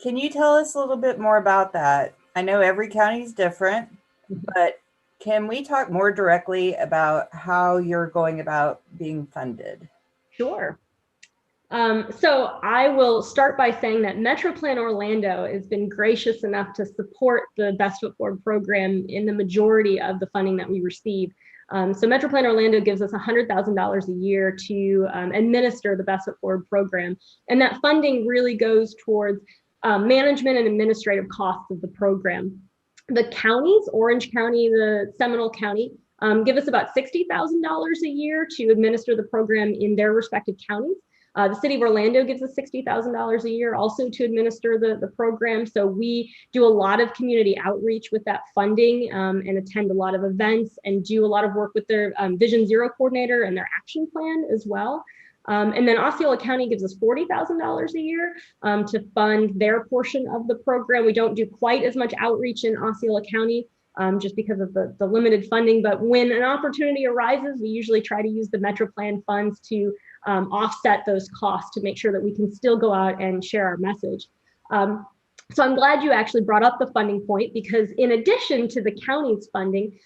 Can you tell us a little bit more about that? I know every county is different, but can we talk more directly about how you're going about being funded? Sure. So I will start by saying that MetroPlan Orlando has been gracious enough to support the Best Foot Forward program in the majority of the funding that we receive. So MetroPlan Orlando gives us $100,000 a year to administer the Best Foot Forward program. And that funding really goes towards management and administrative costs of the program. The counties, Orange County, the Seminole County, give us about $60,000 a year to administer the program in their respective counties. The city of Orlando gives us $60,000 a year also to administer the program. So we do a lot of community outreach with that funding and attend a lot of events and do a lot of work with their Vision Zero coordinator and their action plan as well. And then Osceola County gives us $40,000 a year to fund their portion of the program. We don't do quite as much outreach in Osceola County just because of the limited funding. But when an opportunity arises, we usually try to use the MetroPlan funds to offset those costs to make sure that we can still go out and share our message. So I'm glad you actually brought up the funding point, because in addition to the county's funding,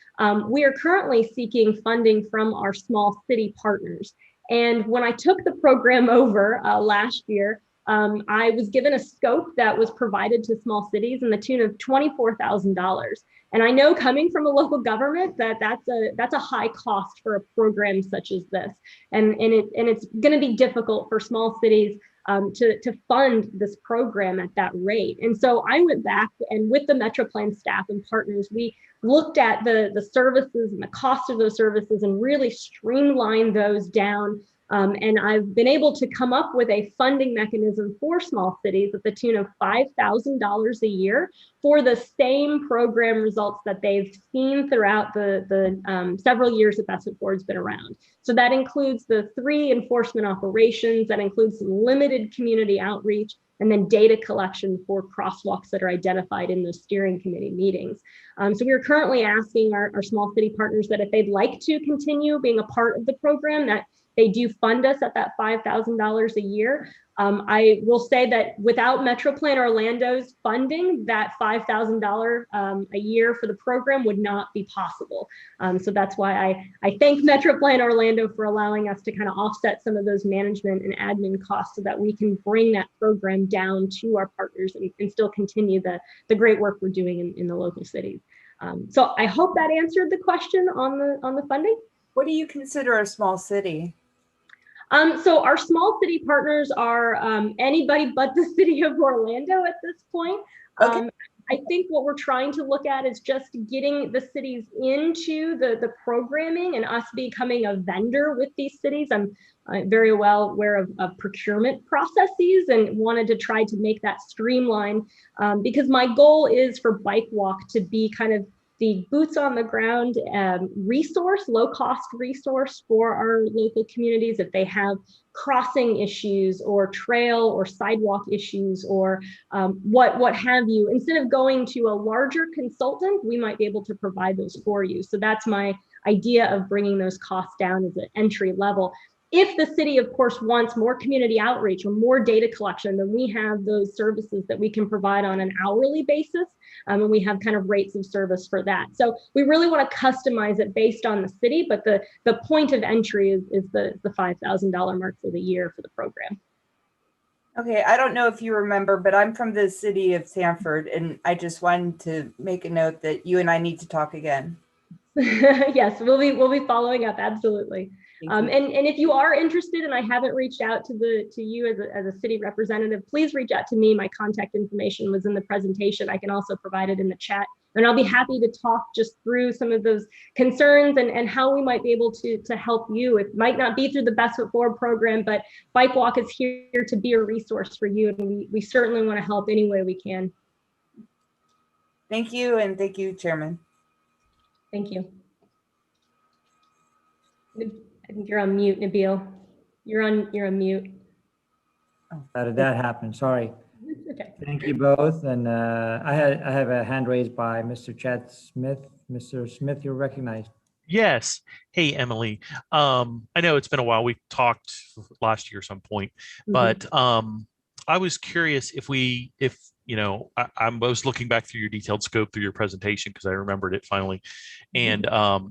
we are currently seeking funding from our small city partners. And when I took the program over last year, I was given a scope that was provided to small cities in the tune of $24,000. And I know, coming from a local government, that's a high cost for a program such as this. And it's going to be difficult for small cities to fund this program at that rate. And so I went back, and with the MetroPlan staff and partners, we looked at the services and the cost of those services and really streamlined those down. And I've been able to come up with a funding mechanism for small cities at the tune of $5,000 a year for the same program results that they've seen throughout the several years that Best Foot Forward's been around. So that includes the 3 enforcement operations, that includes some limited community outreach, and then data collection for crosswalks that are identified in the steering committee meetings. So we are currently asking our small city partners that if they'd like to continue being a part of the program, that they do fund us at that $5,000 a year. I will say that without MetroPlan Orlando's funding, that $5,000 a year for the program would not be possible. So that's why I thank MetroPlan Orlando for allowing us to kind of offset some of those management and admin costs so that we can bring that program down to our partners and still continue the great work we're doing in the local cities. So I hope that answered the question on the funding. What do you consider a small city? So our small city partners are anybody but the city of Orlando at this point. Okay. I think what we're trying to look at is just getting the cities into the programming and us becoming a vendor with these cities. I'm very well aware of procurement processes and wanted to try to make that streamline because my goal is for Bike Walk to be kind of the boots on the ground resource, low cost resource for our local communities if they have crossing issues or trail or sidewalk issues or what have you. Instead of going to a larger consultant, we might be able to provide those for you. So that's my idea of bringing those costs down as an entry level. If the city, of course, wants more community outreach or more data collection, then we have those services that we can provide on an hourly basis. And we have kind of rates of service for that. So we really want to customize it based on the city, but the point of entry is the $5,000 mark for the year for the program. Okay, I don't know if you remember, but I'm from the city of Sanford, and I just wanted to make a note that you and I need to talk again. Yes, we'll be following up, absolutely. And if you are interested and I haven't reached out to you as a city representative, please reach out to me. My contact information was in the presentation. I can also provide it in the chat, and I'll be happy to talk just through some of those concerns and how we might be able to help you. It might not be through the Best Foot Forward program, but Bike Walk is here to be a resource for you, and we certainly want to help any way we can. Thank you, and thank you, Chairman. Thank you. I think you're on mute, Nabil. You're on mute. How did that happen? Sorry. Okay. Thank you both. And I have a hand raised by Mr. Chad Smith. Mr. Smith, you're recognized. Yes. Hey, Emily. I know it's been a while. We talked last year at some point, but I was curious if you know, I was looking back through your detailed scope through your presentation because I remembered it finally. And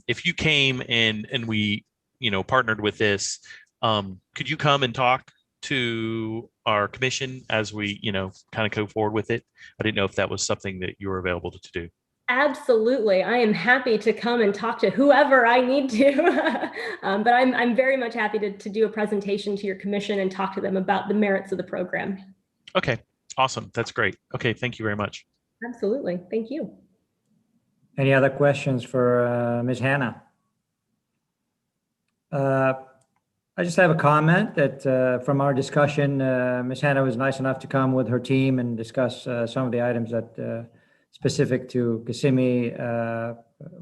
if you came and we, you know, partnered with this, could you come and talk to our commission as we, you know, kind of go forward with it? I didn't know if that was something that you were available to do. Absolutely. I am happy to come and talk to whoever I need to, but I'm very much happy to do a presentation to your commission and talk to them about the merits of the program. Okay, awesome. That's great. Okay, thank you very much. Absolutely. Thank you. Any other questions for Ms. Hannah? I just have a comment that from our discussion, Ms. Hannah was nice enough to come with her team and discuss some of the items that specific to Kissimmee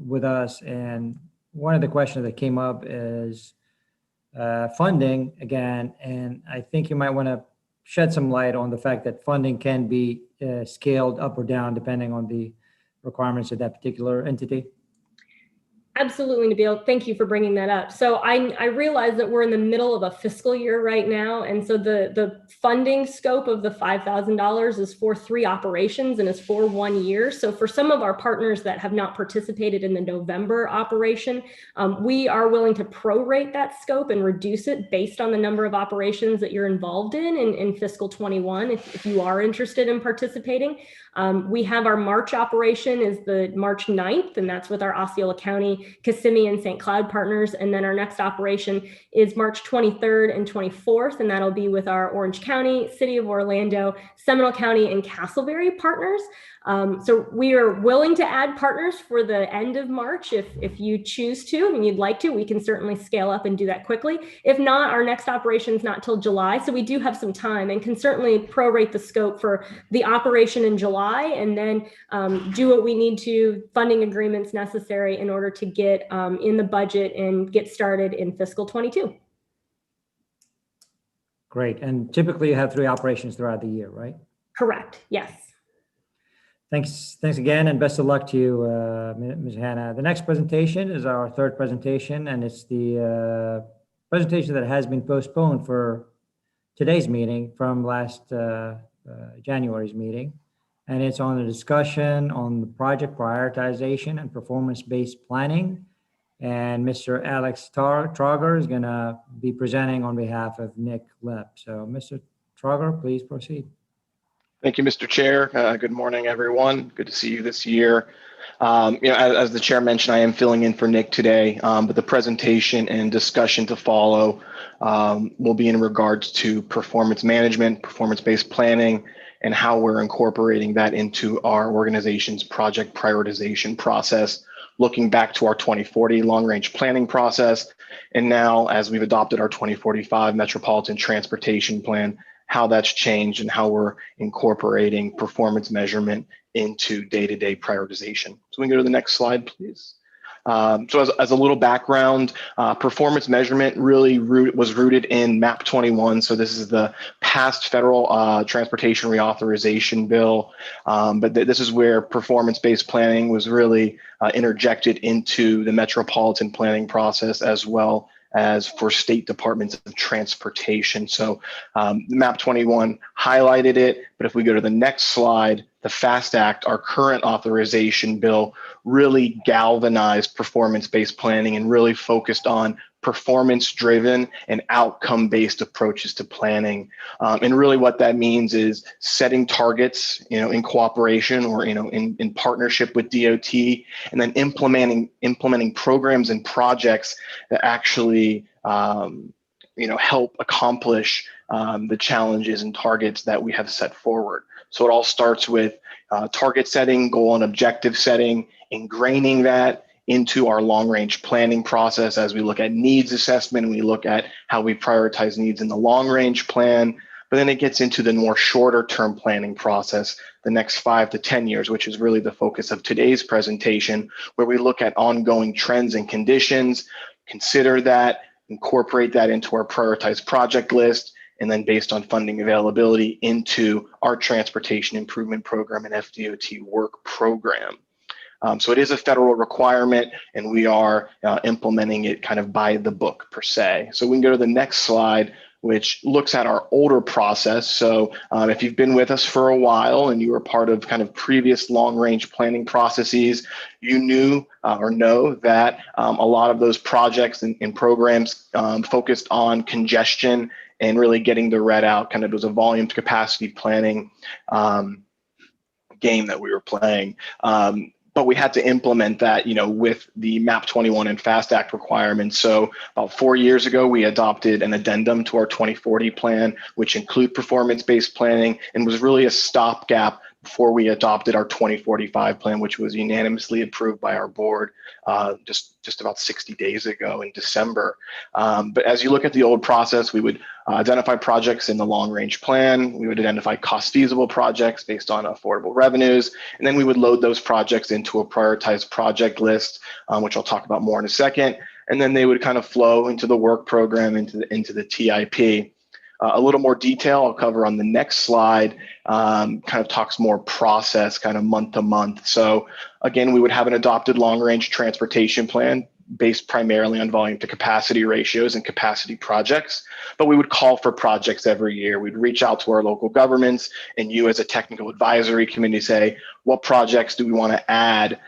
with us. And one of the questions that came up is funding again. And I think you might want to shed some light on the fact that funding can be scaled up or down depending on the requirements of that particular entity. Absolutely, Nabil. Thank you for bringing that up. So I realize that we're in the middle of a fiscal year right now. And so the funding scope of the $5,000 is for 3 operations and is for 1 year. So for some of our partners that have not participated in the November operation, we are willing to prorate that scope and reduce it based on the number of operations that you're involved in fiscal 21, if you are interested in participating. We have our March operation is the March 9th, and that's with our Osceola County, Kissimmee, and St. Cloud partners. And then our next operation is March 23rd and 24th, and that'll be with our Orange County, City of Orlando, Seminole County, and Castleberry partners. So we are willing to add partners for the end of March if you choose to and you'd like to. We can certainly scale up and do that quickly. If not, our next operation is not till July, so we do have some time and can certainly prorate the scope for the operation in July and then do what we need to, funding agreements necessary in order to get in the budget and get started in fiscal 22. Great. And typically you have 3 operations throughout the year, right? Correct. Yes. Thanks again, and best of luck to you, Ms. Hannah. The next presentation is our 3rd presentation, and it's the presentation that has been postponed for today's meeting from last January's meeting. And it's on a discussion on the project prioritization and performance-based planning. And Mr. Alex Trauger is going to be presenting on behalf of Nick Lepp. So, Mr. Trauger, please proceed. Thank you, Mr. Chair. Good morning, everyone. Good to see you this year. As the chair mentioned, I am filling in for Nick today, but the presentation and discussion to follow will be in regards to performance management, performance-based planning, and how we're incorporating that into our organization's project prioritization process, looking back to our 2040 long-range planning process. And now, as we've adopted our 2045 Metropolitan Transportation Plan, how that's changed and how we're incorporating performance measurement into day-to-day prioritization. So we can go to the next slide, please. So as a little background, performance measurement really was rooted in MAP 21. So this is the past federal transportation reauthorization bill. But this is where performance-based planning was really interjected into the metropolitan planning process, as well as for state departments of transportation. So MAP 21 highlighted it, but if we go to the next slide, the FAST Act, our current authorization bill, really galvanized performance-based planning and really focused on performance-driven and outcome-based approaches to planning. And really what that means is setting targets, in cooperation or, in partnership with DOT, and then implementing programs and projects that actually, help accomplish the challenges and targets that we have set forward. So it all starts with target setting, goal and objective setting, ingraining that into our long-range planning process as we look at needs assessment and we look at how we prioritize needs in the long-range plan. But then it gets into the more shorter-term planning process, the next 5 to 10 years, which is really the focus of today's presentation, where we look at ongoing trends and conditions, consider that, incorporate that into our prioritized project list, and then based on funding availability into our transportation improvement program and FDOT work program. So it is a federal requirement, and we are implementing it kind of by the book per se. So we can go to the next slide, which looks at our older process. So if you've been with us for a while and you were part of kind of previous long-range planning processes, you knew or know that a lot of those projects and programs focused on congestion and really getting the red out. Kind of was a volume to capacity planning game that we were playing. But we had to implement that, with the MAP 21 and FAST Act requirements. So about 4 years ago, we adopted an addendum to our 2040 plan, which include performance-based planning, and was really a stopgap before we adopted our 2045 plan, which was unanimously approved by our board just about 60 days ago in December. But as you look at the old process, we would identify projects in the long-range plan. We would identify cost-feasible projects based on affordable revenues, and then we would load those projects into a prioritized project list, which I'll talk about more in a second. And then they would kind of flow into the work program, into the TIP. A little more detail I'll cover on the next slide, kind of talks more process, kind of month to month. So again, we would have an adopted long-range transportation plan based primarily on volume to capacity ratios and capacity projects, but we would call for projects every year. We'd reach out to our local governments, and you as a technical advisory committee say, what projects do we want to add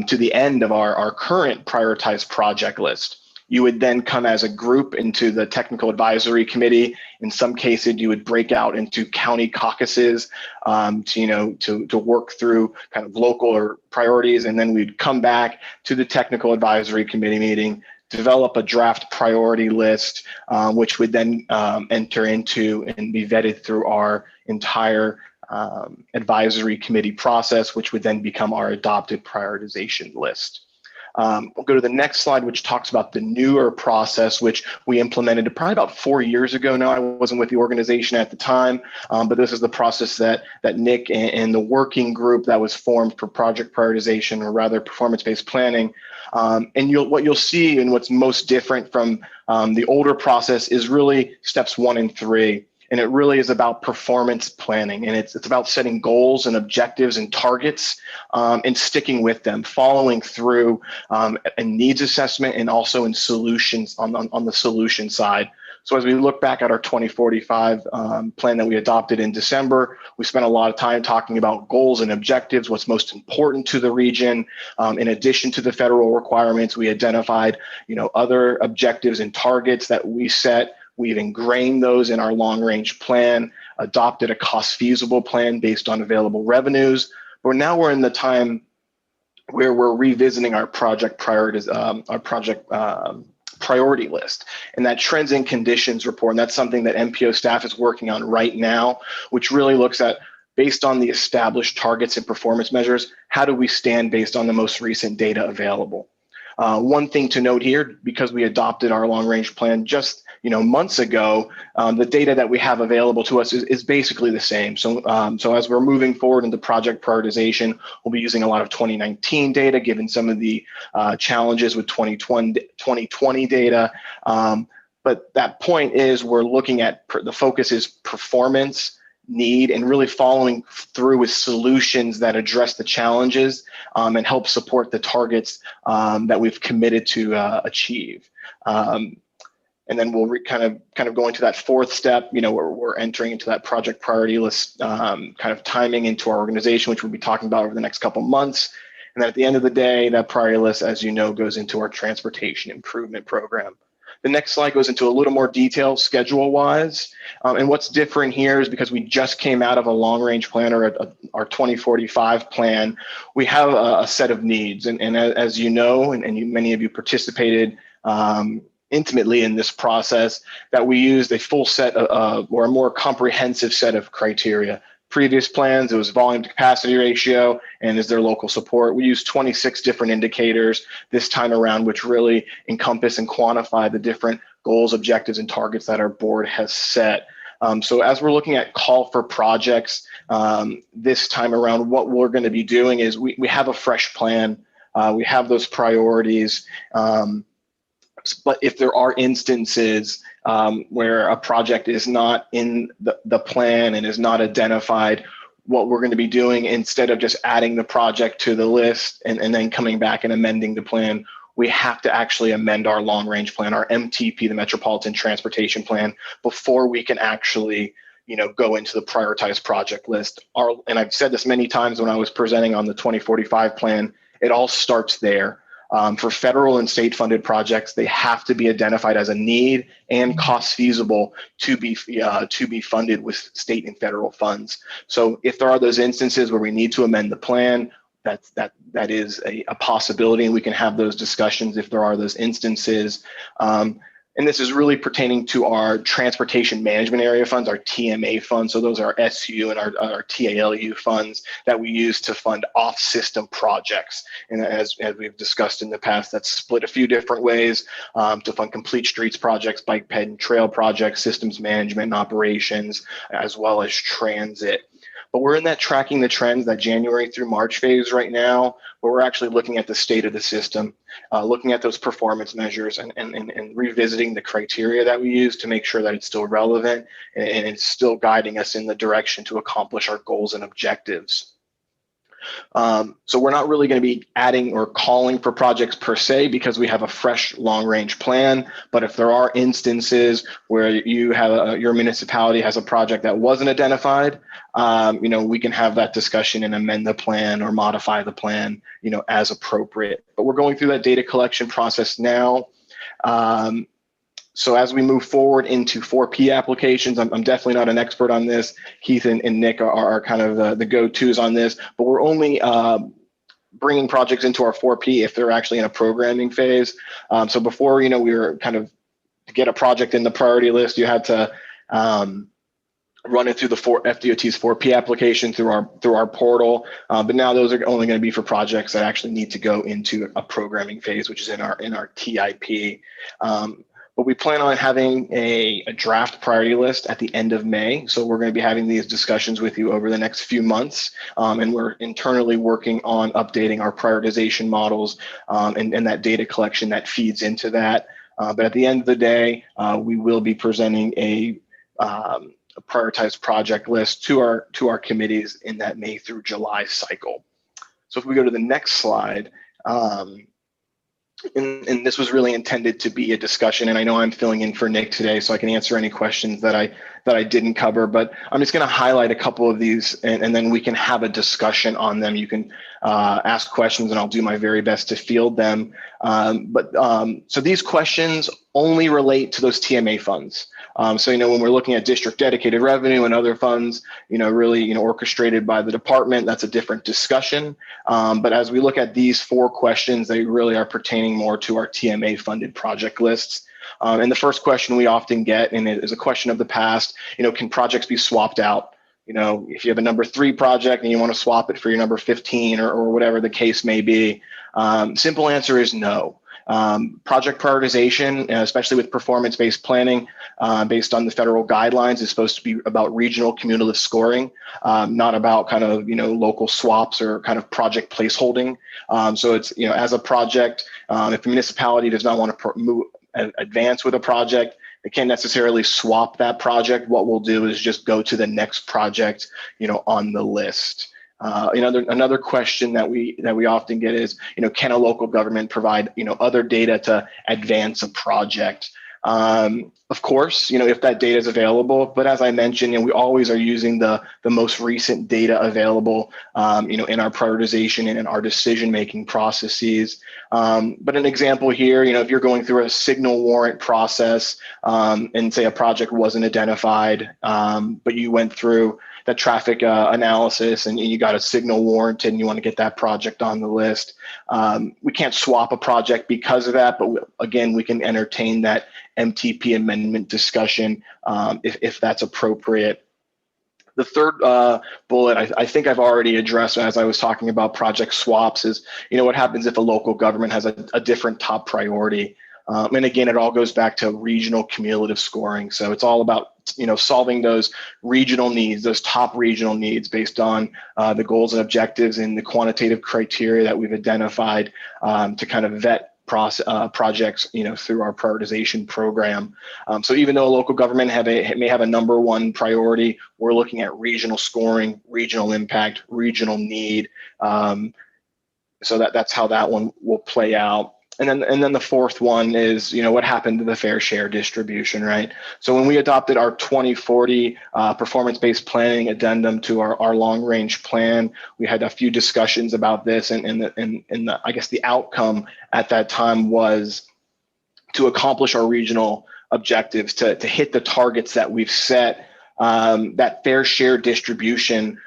to the end of our current prioritized project list? You would then come as a group into the technical advisory committee. In some cases, you would break out into county caucuses to work through kind of local or priorities. And then we'd come back to the technical advisory committee meeting, develop a draft priority list, which would then enter into and be vetted through our entire advisory committee process, which would then become our adopted prioritization list. We'll go to the next slide, which talks about the newer process, which we implemented probably about 4 years ago now. I wasn't with the organization at the time, but this is the process that Nick and the working group that was formed for project prioritization, or rather performance-based planning. And what you'll see and what's most different from the older process is really steps 1 and 3. And it really is about performance planning, and it's about setting goals and objectives and targets and sticking with them, following through a needs assessment, and also in solutions on the solution side. So as we look back at our 2045 plan that we adopted in December, we spent a lot of time talking about goals and objectives, what's most important to the region. In addition to the federal requirements, we identified other objectives and targets that we set. We've ingrained those in our long-range plan, adopted a cost-feasible plan based on available revenues. But now we're in the time where we're revisiting our project priorities, priority list, and that trends and conditions report. And that's something that MPO staff is working on right now, which really looks at, based on the established targets and performance measures, how do we stand based on the most recent data available? One thing to note here, because we adopted our long range plan just months ago, the data that we have available to us is basically the same. So as we're moving forward into project prioritization, we'll be using a lot of 2019 data, given some of the challenges with 2020 data. But that point is we're looking at the focus is performance, need, and really following through with solutions that address the challenges and help support the targets that we've committed to achieve. And then we'll kind of go into that fourth step, where we're entering into that project priority list kind of timing into our organization, which we'll be talking about over the next couple months. And then at the end of the day, that priority list, as you know, goes into our transportation improvement program. The next slide goes into a little more detail schedule-wise. And what's different here is because we just came out of a long-range plan, or our 2045 plan, we have a set of needs. And as you know, and many of you participated intimately in this process, that we used a full set of, or a more comprehensive set of criteria. Previous plans, it was volume to capacity ratio, and is there local support? We used 26 different indicators this time around, which really encompass and quantify the different goals, objectives, and targets that our board has set. So as we're looking at call for projects this time around, what we're going to be doing is we have a fresh plan. We have those priorities. But if there are instances where a project is not in the plan and is not identified, what we're going to be doing, instead of just adding the project to the list and then coming back and amending the plan, we have to actually amend our long range plan, our MTP, the Metropolitan Transportation Plan, before we can actually go into the prioritized project list. And I've said this many times when I was presenting on the 2045 plan, it all starts there. For federal and state funded projects, they have to be identified as a need and cost feasible to be funded with state and federal funds. So if there are those instances where we need to amend the plan, that is a possibility, and we can have those discussions if there are those instances. And this is really pertaining to our transportation management area funds, our TMA funds. So those are SU and our TALU funds that we use to fund off-system projects. And as we've discussed in the past, that's split a few different ways to fund complete streets projects, bike ped and trail projects, systems management and operations, as well as transit. But we're in that tracking the trends, that January through March phase right now, where we're actually looking at the state of the system, looking at those performance measures and revisiting the criteria that we use to make sure that it's still relevant and it's still guiding us in the direction to accomplish our goals and objectives. So we're not really going to be adding or calling for projects per se because we have a fresh long range plan. But if there are instances where you have your municipality has a project that wasn't identified, we can have that discussion and amend the plan or modify the plan, as appropriate. But we're going through that data collection process now. So as we move forward into 4P applications, I'm definitely not an expert on this. Keith and Nick are kind of the go-tos on this, but we're only bringing projects into our 4P if they're actually in a programming phase. So before, we were kind of, to get a project in the priority list, you had to run it through the FDOT's 4P application through our portal. But now those are only going to be for projects that actually need to go into a programming phase, which is in our TIP. But we plan on having a draft priority list at the end of May. So we're going to be having these discussions with you over the next few months. And we're internally working on updating our prioritization models and that data collection that feeds into that. But at the end of the day, we will be presenting a prioritized project list to our committees in that May through July cycle. So if we go to the next slide, and this was really intended to be a discussion, and I know I'm filling in for Nick today, so I can answer any questions that I didn't cover, but I'm just going to highlight a couple of these, and then we can have a discussion on them. You can ask questions, and I'll do my very best to field them. So these questions only relate to those TMA funds. So, when we're looking at district dedicated revenue and other funds, really, orchestrated by the department, that's a different discussion. But as we look at these 4 questions, they really are pertaining more to our TMA funded project lists. And the first question we often get, and it is a question of the past, can projects be swapped out? If you have a number 3 project and you want to swap it for your number 15 or whatever the case may be, simple answer is no. Project prioritization, especially with performance-based planning, based on the federal guidelines, is supposed to be about regional cumulative scoring, not about kind of, local swaps or kind of project placeholding. So it's, as a project, if the municipality does not want to advance with a project, they can't necessarily swap that project. What we'll do is just go to the next project, on the list. Another question that we often get is, can a local government provide, other data to advance a project? Of course, if that data is available, but as I mentioned, we always are using the most recent data available, in our prioritization and in our decision-making processes. But an example here, if you're going through a signal warrant process, and say a project wasn't identified, but you went through the traffic analysis and you got a signal warranted and you want to get that project on the list. We can't swap a project because of that, but again, we can entertain that MTP amendment discussion if that's appropriate. The third bullet, I think I've already addressed as I was talking about project swaps, is, what happens if a local government has a different top priority. And again, it all goes back to regional cumulative scoring. So it's all about, solving those regional needs, those top regional needs based on the goals and objectives and the quantitative criteria that we've identified to kind of vet projects, through our prioritization program. So even though a local government may have a number one priority, we're looking at regional scoring, regional impact, regional need. So that's how that one will play out. And then the fourth one is, what happened to the fair share distribution, right? So when we adopted our 2040 performance-based planning addendum to our long-range plan, we had a few discussions about this, and I guess the outcome at that time was to accomplish our regional objectives, to hit the targets that we've set. That fair share distribution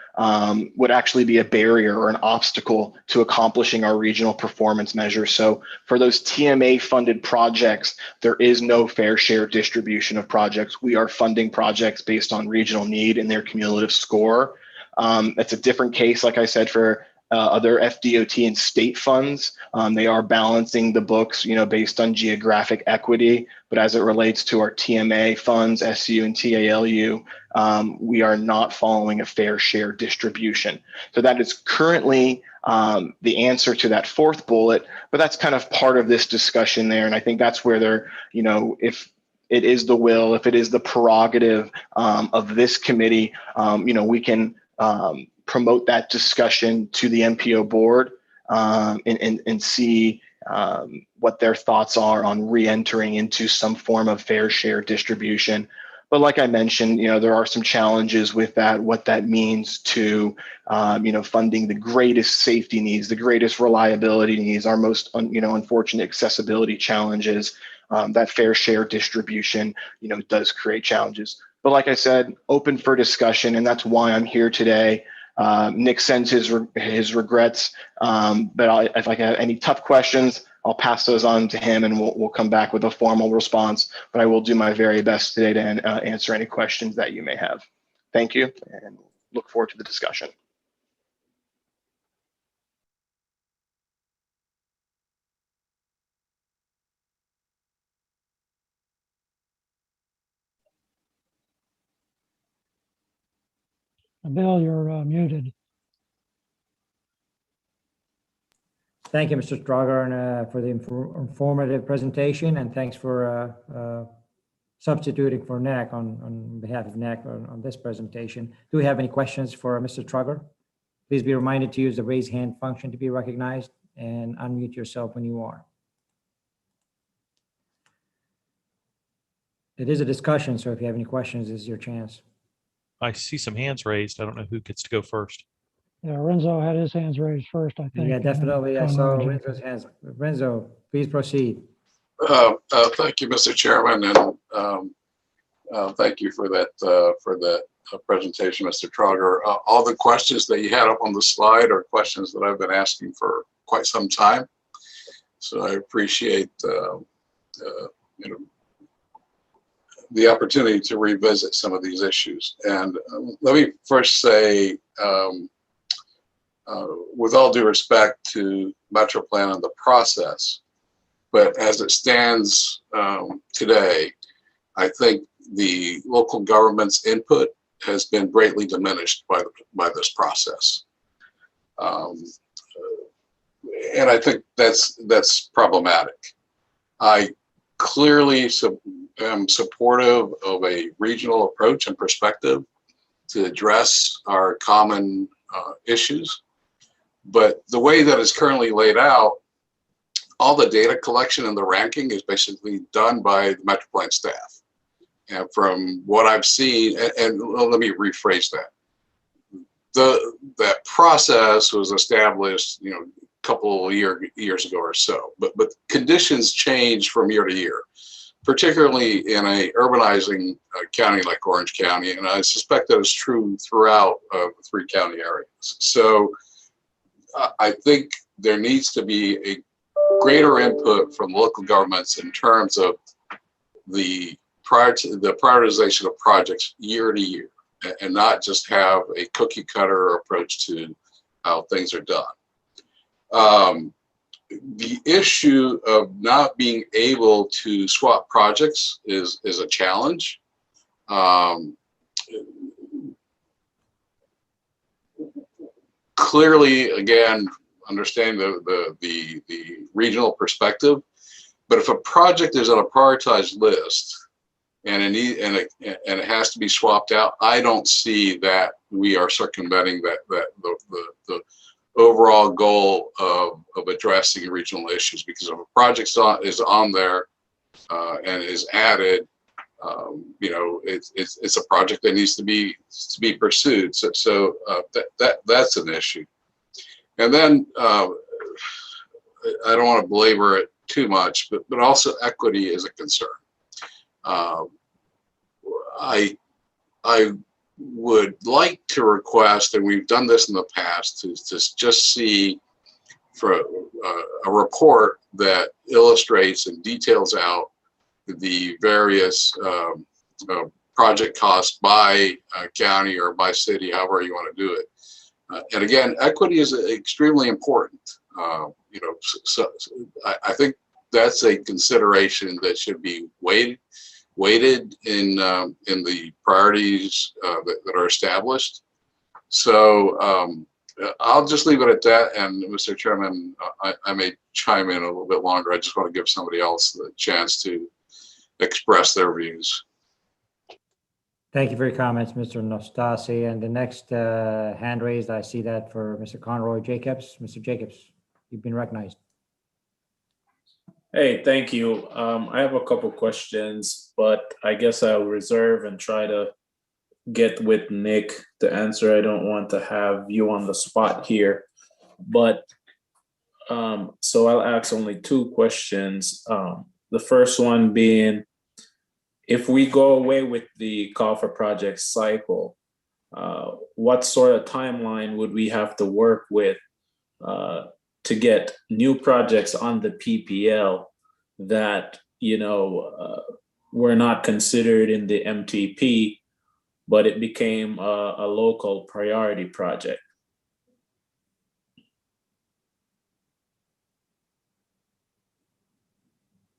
would actually be a barrier or an obstacle to accomplishing our regional performance measures. So for those TMA funded projects, there is no fair share distribution of projects. We are funding projects based on regional need and their cumulative score. That's a different case, like I said, for other FDOT and state funds. They are balancing the books, based on geographic equity. But as it relates to our TMA funds, SU and TALU, we are not following a fair share distribution. So that is currently the answer to that fourth bullet, but that's kind of part of this discussion there. And I think that's where they're, if it is the will, if it is the prerogative of this committee, we can promote that discussion to the MPO board and see what their thoughts are on re-entering into some form of fair share distribution. But like I mentioned, there are some challenges with that, what that means to, funding the greatest safety needs, the greatest reliability needs, our most, unfortunate accessibility challenges. That fair share distribution, does create challenges. But like I said, open for discussion, and that's why I'm here today. Nick sends his regrets, but if I have any tough questions, I'll pass those on to him, and we'll come back with a formal response. But I will do my very best today to answer any questions that you may have. Thank you, and look forward to the discussion. Bill, you're muted. Thank you, Mr. Strauger, for the informative presentation, and thanks for substituting for Nick on behalf of Nick on this presentation. Do we have any questions for Mr. Strauger? Please be reminded to use the raise hand function to be recognized and unmute yourself when you are. It is a discussion, so if you have any questions, this is your chance. I see some hands raised. I don't know who gets to go first. Yeah, Renzo had his hands raised first, I think. Yeah, definitely. I saw Renzo's hands. Renzo, please proceed. Thank you, Mr. Chairman, and thank you for that presentation, Mr. Trauger. All the questions that you had up on the slide are questions that I've been asking for quite some time. So I appreciate the opportunity to revisit some of these issues. And let me first say, with all due respect to MetroPlan and the process, But as it stands today, I think the local government's input has been greatly diminished by this process. And I think that's problematic. I clearly am supportive of a regional approach and perspective to address our common issues. But the way that it's currently laid out, all the data collection and the ranking is basically done by the MetroPlan staff. And from what I've seen, and let me rephrase that. That process was established, a couple of years ago or so, but conditions change from year to year, particularly in a urbanizing county like Orange County, and I suspect that is true throughout the 3 county areas. So I think there needs to be a greater input from local governments in terms of the prioritization of projects year to year, and not just have a cookie cutter approach to how things are done. The issue of not being able to swap projects is a challenge. Clearly, again, understand the regional perspective, but if a project is on a prioritized list and it has to be swapped out, I don't see that we are circumventing the overall goal of addressing regional issues, because if a project is on there and is added, it's a project that needs to be pursued. So that's an issue. And then I don't want to belabor it too much, but also equity is a concern. I would like to request, and we've done this in the past, to just see for a report that illustrates and details out the various project costs by county or by city, however you want to do it. And again, equity is extremely important. So I think that's a consideration that should be weighted in the priorities that are established. So I'll just leave it at that. And Mr. Chairman, I may chime in a little bit longer. I just want to give somebody else the chance to express their views. Thank you for your comments, Mr. Nastasi. And the next hand raised, I see that for Mr. Conroy Jacobs. Mr. Jacobs, you've been recognized. Hey, thank you. I have a couple questions, but I guess I'll reserve and try to get with Nick to answer. I don't want to have you on the spot here, but so I'll ask only 2 questions. The first one being, if we go away with the call for projects cycle, what sort of timeline would we have to work with to get new projects on the PPL that, were not considered in the MTP, but it became a local priority project?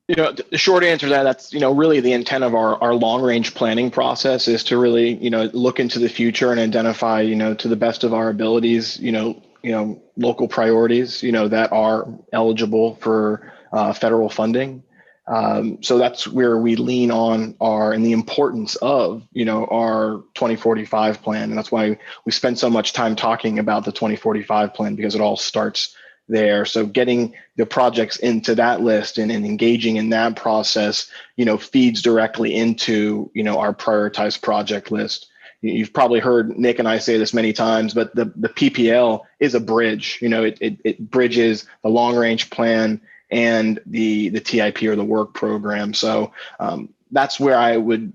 The short answer to that's really the intent of our long range planning process, is to really look into the future and identify to the best of our abilities local priorities that are eligible for federal funding. So that's where we lean on and the importance of our 2045 plan, and that's why we spend so much time talking about the 2045 plan, because it all starts there. So getting the projects into that list and engaging in that process, feeds directly into, our prioritized project list. You've probably heard Nick and I say this many times, but the PPL is a bridge. It bridges the long range plan and the TIP, or the work program. So that's where I would,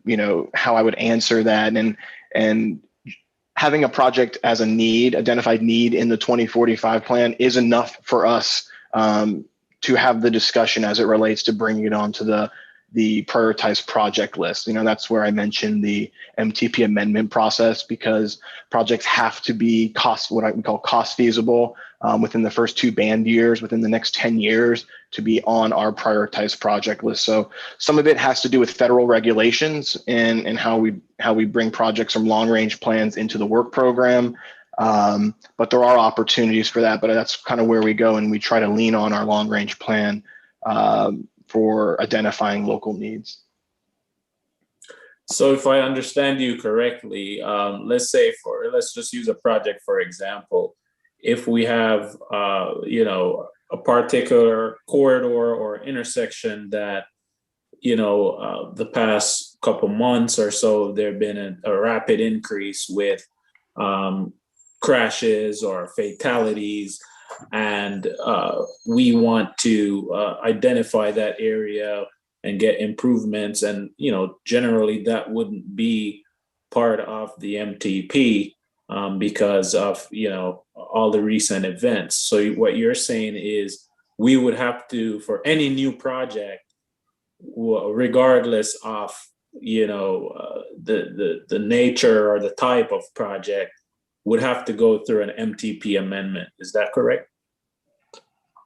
how I would answer that. And having a project as a identified need in the 2045 plan is enough for us to have the discussion as it relates to bringing it onto the the prioritized project list. That's where I mentioned the MTP amendment process, because projects have to be what I would call cost feasible within the first 2 band years, within the next 10 years, to be on our prioritized project list. So some of it has to do with federal regulations and how we bring projects from long range plans into the work program. But there are opportunities for that, but that's kind of where we go, and we try to lean on our long range plan for identifying local needs. So if I understand you correctly, let's just use a project for example. If we have, a particular corridor or intersection that, the past couple months or so, there've been a rapid increase with crashes or fatalities, and we want to identify that area and get improvements, and generally that wouldn't be part of the MTP because of all the recent events. So what you're saying is we would have to, for any new project, regardless of the nature or the type of project, would have to go through an MTP amendment. Is that correct?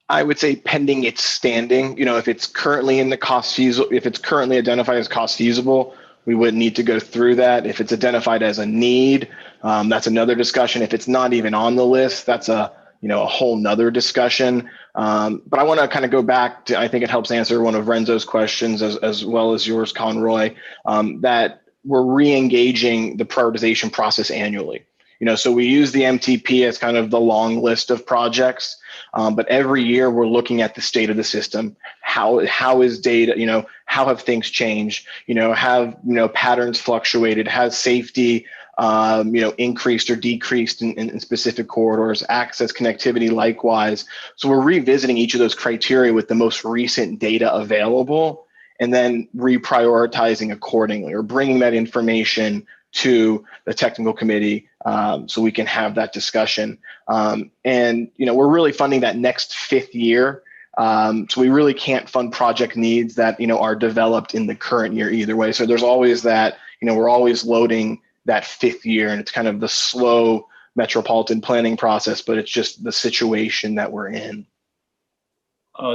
I would say pending its standing. If it's currently in the cost feasible, if it's currently identified as cost feasible, we wouldn't need to go through that. If it's identified as a need, that's another discussion. If it's not even on the list, that's a whole nother discussion. But I want to kind of go back to, I think it helps answer one of Renzo's questions as well as yours, Conroy, that we're re-engaging the prioritization process annually. So we use the MTP as kind of the long list of projects, but every year we're looking at the state of the system. How is data, how have things changed? Have, patterns fluctuated? Has safety, increased or decreased in specific corridors? Access, connectivity, likewise. So we're revisiting each of those criteria with the most recent data available, and then reprioritizing accordingly, or bringing that information to the technical committee so we can have that discussion. And we're really funding that next 5th year. So we really can't fund project needs that are developed in the current year either way. So there's always that, we're always loading that 5th year, and it's kind of the slow metropolitan planning process, but it's just the situation that we're in.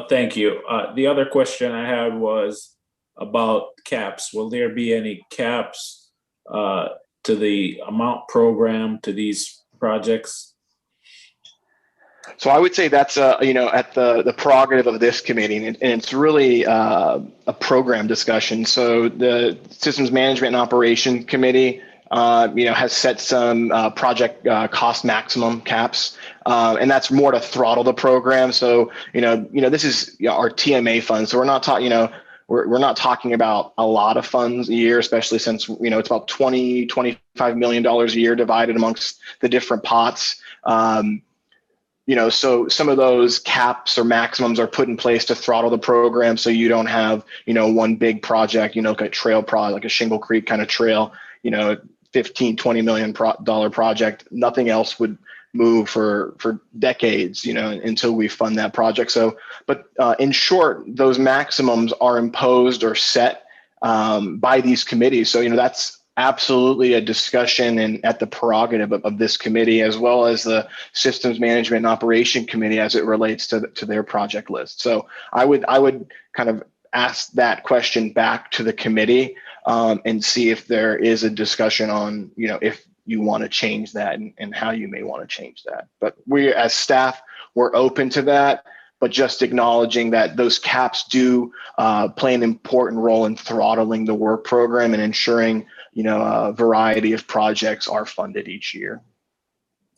Thank you. The other question I had was about caps. Will there be any caps to the amount programmed to these projects? So I would say that's at the prerogative of this committee, and it's really a program discussion. So the Systems Management and Operation Committee, has set some project cost maximum caps, and that's more to throttle the program. So this is our TMA funds. So we're not talking, we're not talking about a lot of funds a year, especially since it's about $25 million a year divided amongst the different pots. So some of those caps or maximums are put in place to throttle the program, so you don't have one big project, like a trail project, like a Shingle Creek kind of trail, $15-20 million project. Nothing else would move for decades, until we fund that project. So, but in short, those maximums are imposed or set by these committees. So, that's absolutely a discussion and at the prerogative of this committee, as well as the Systems Management and Operation Committee as it relates to their project list. So I would kind of ask that question back to the committee and see if there is a discussion on, if you want to change that and how you may want to change that. But we as staff, we're open to that, but just acknowledging that those caps do play an important role in throttling the work program and ensuring, a variety of projects are funded each year.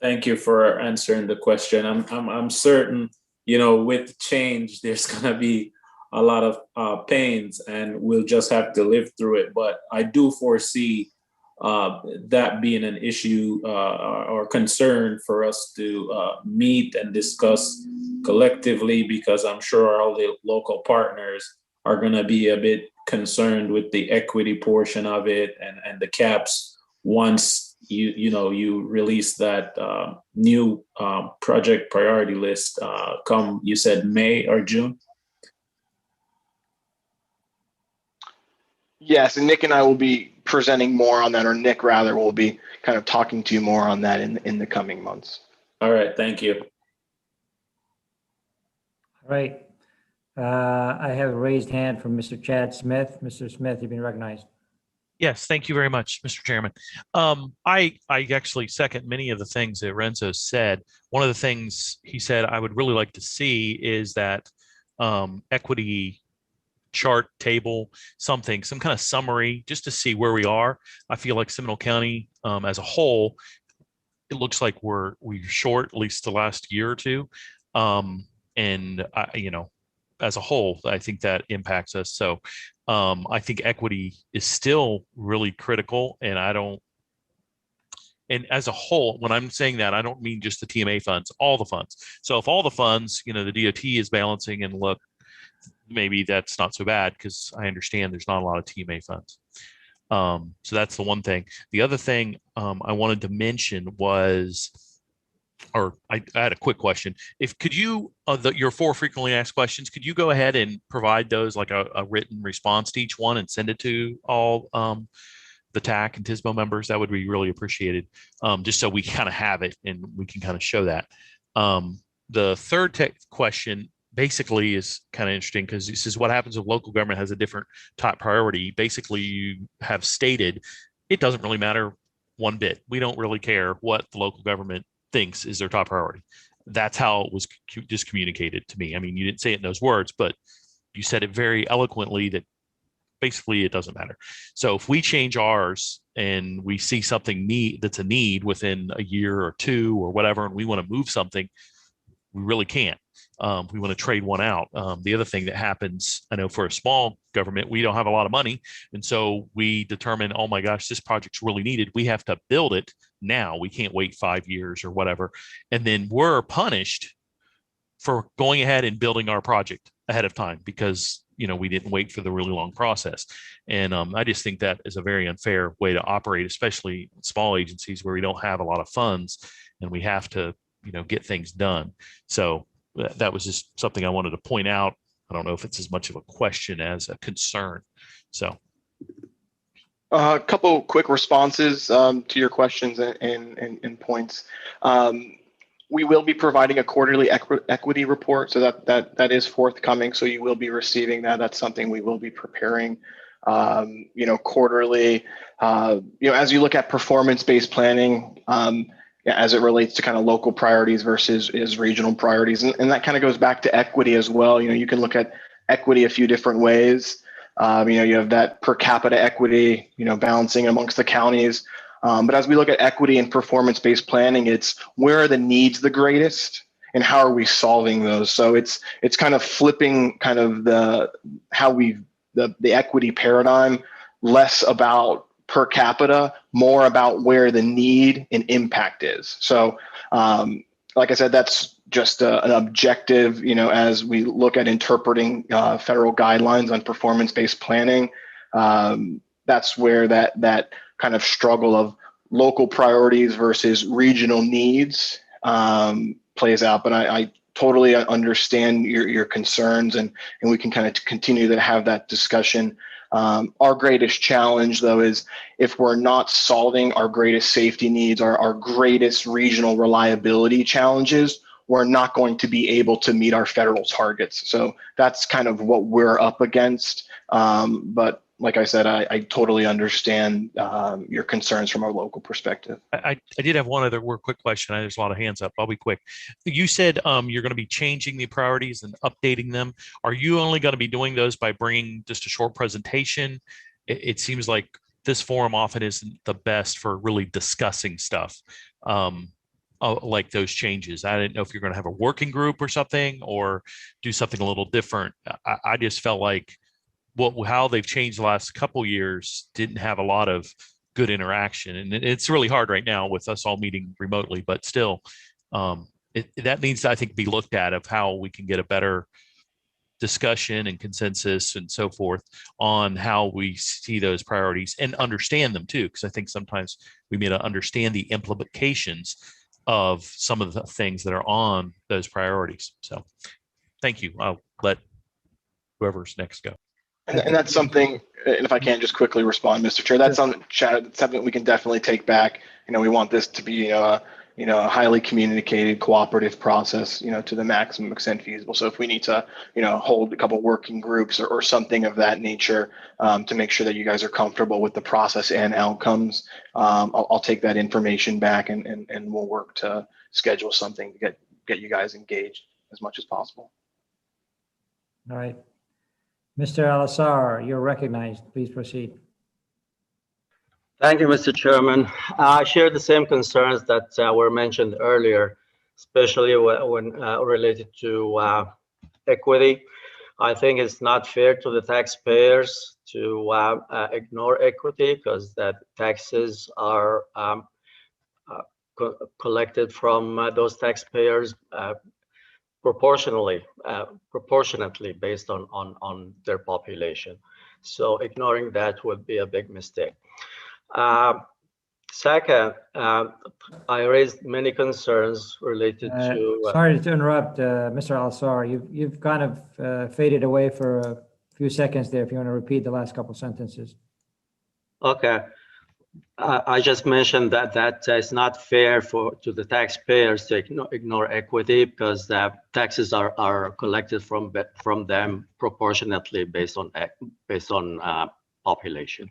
Thank you for answering the question. I'm certain, with change, there's going to be a lot of pains, and we'll just have to live through it. But I do foresee that being an issue or concern for us to meet and discuss collectively, because I'm sure all the local partners are going to be a bit concerned with the equity portion of it and the caps once you release that new project priority list come, you said May or June? Yes, and Nick and I will be presenting more on that, or Nick rather will be kind of talking to you more on that in the coming months. All right, thank you. All right. I have a raised hand from Mr. Chad Smith. Mr. Smith, you've been recognized. Yes, thank you very much, Mr. Chairman. I actually second many of the things that Renzo said. One of the things he said I would really like to see is that equity chart, table, something, some kind of summary, just to see where we are. I feel like Seminole County as a whole, it looks like we're short at least the last year or two. And you know, as a whole, I think that impacts us. So I think equity is still really critical, and and as a whole, when I'm saying that, I don't mean just the TMA funds, all the funds. So if all the funds, you know, the DOT is balancing, and look, maybe that's not so bad, because I understand there's not a lot of TMA funds. So that's the one thing. The other thing I wanted to mention was, or I had a quick question. Could you, your 4 frequently asked questions, could you go ahead and provide those like a written response to each one and send it to all the TAC and TSBO members? That would be really appreciated, just so we kind of have it and we can kind of show that. The third question basically is kind of interesting, because this is what happens if local government has a different top priority. Basically, you have stated it doesn't really matter one bit. We don't really care what the local government thinks is their top priority. That's how it was just communicated to me. I mean, you didn't say it in those words, but you said it very eloquently that basically it doesn't matter. So if we change ours and we see something that's a need within a year or two or whatever, and we want to move something, we really can't. We want to trade one out. The other thing that happens, I know for a small government, we don't have a lot of money. And so we determine, oh my gosh, this project's really needed. We have to build it now. We can't wait 5 years or whatever. And then we're punished for going ahead and building our project ahead of time because, you know, we didn't wait for the really long process. And I just think that is a very unfair way to operate, especially small agencies where we don't have a lot of funds and we have to, you know, get things done. So that was just something I wanted to point out. I don't know if it's as much of a question as a concern. So a couple quick responses to your questions and points. We will be providing a quarterly equity report, so that is forthcoming. So you will be receiving that. That's something we will be preparing, you know, quarterly. You know, as you look at performance-based planning, as it relates to kind of local priorities versus regional priorities, and that kind of goes back to equity as well. You know, you can look at equity a few different ways. You know, you have that per capita equity, you know, balancing amongst the counties. But as we look at equity and performance-based planning, it's where are the needs the greatest and how are we solving those? So it's kind of flipping kind of the equity paradigm, less about per capita, more about where the need and impact is. So like I said, that's just an objective, you know, as we look at interpreting federal guidelines on performance-based planning. That's where that kind of struggle of local priorities versus regional needs plays out. But I totally understand your concerns, and we can kind of continue to have that discussion. Our greatest challenge, though, is if we're not solving our greatest safety needs, our greatest regional reliability challenges, we're not going to be able to meet our federal targets. So that's kind of what we're up against. But like I said, I totally understand your concerns from a local perspective. I did have one other quick question. There's a lot of hands up. I'll be quick. You said you're going to be changing the priorities and updating them. Are you only going to be doing those by bringing just a short presentation? It seems like this forum often isn't the best for really discussing stuff like those changes. I didn't know if you're going to have a working group or something, or do something a little different. I just felt like how they've changed the last couple years didn't have a lot of good interaction, and it's really hard right now with us all meeting remotely, but still that needs to, I think, be looked at of how we can get a better discussion and consensus and so forth on how we see those priorities and understand them too, because I think sometimes we may not understand the implications of some of the things that are on those priorities. So thank you. I'll let whoever's next go. And that's something, and if I can just quickly respond, Mr. Chair, that's something we can definitely take back. We want this to be, a highly communicated, cooperative process, to the maximum extent feasible. So if we need to, hold a couple working groups or something of that nature to make sure that you guys are comfortable with the process and outcomes, I'll take that information back and we'll work to schedule something to get you guys engaged as much as possible. All right. Mr. Al-Assar, you're recognized. Please proceed. Thank you, Mr. Chairman. I share the same concerns that were mentioned earlier, especially when related to equity. I think it's not fair to the taxpayers to ignore equity because that taxes are collected from those taxpayers proportionately based on their population. So ignoring that would be a big mistake. Second, I raised many concerns related to. Sorry to interrupt, Mr. Al-Assar. You've kind of faded away for a few seconds there. If you want to repeat the last couple sentences. Okay. I just mentioned that it's not fair to the taxpayers to ignore equity because the taxes are collected from them proportionately based on population.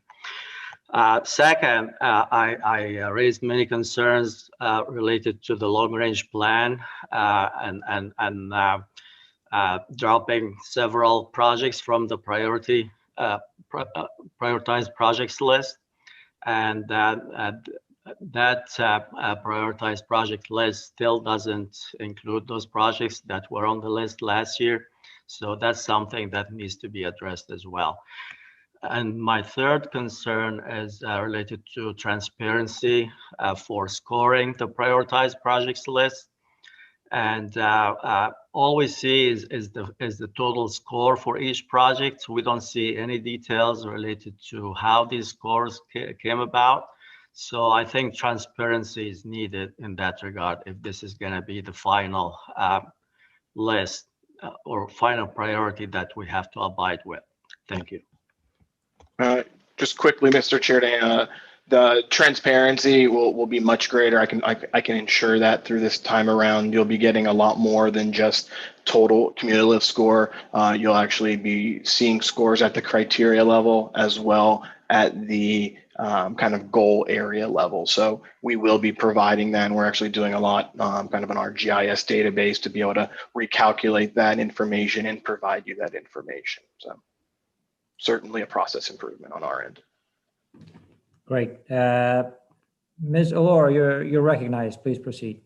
Second, I raised many concerns related to the long-range plan and dropping several projects from the prioritized projects list. And that prioritized project list still doesn't include those projects that were on the list last year. So that's something that needs to be addressed as well. And my third concern is related to transparency for scoring the prioritized projects list. And all we see is the total score for each project. We don't see any details related to how these scores came about. So I think transparency is needed in that regard if this is going to be the final list or final priority that we have to abide with. Thank you. Just quickly, Mr. Chair, the transparency will be much greater. I can ensure that through this time around, you'll be getting a lot more than just total cumulative score. You'll actually be seeing scores at the criteria level as well at the kind of goal area level. So we will be providing that, and we're actually doing a lot kind of in our GIS database to be able to recalculate that information and provide you that information. So certainly a process improvement on our end. Great. Ms. Allure, you're recognized. Please proceed.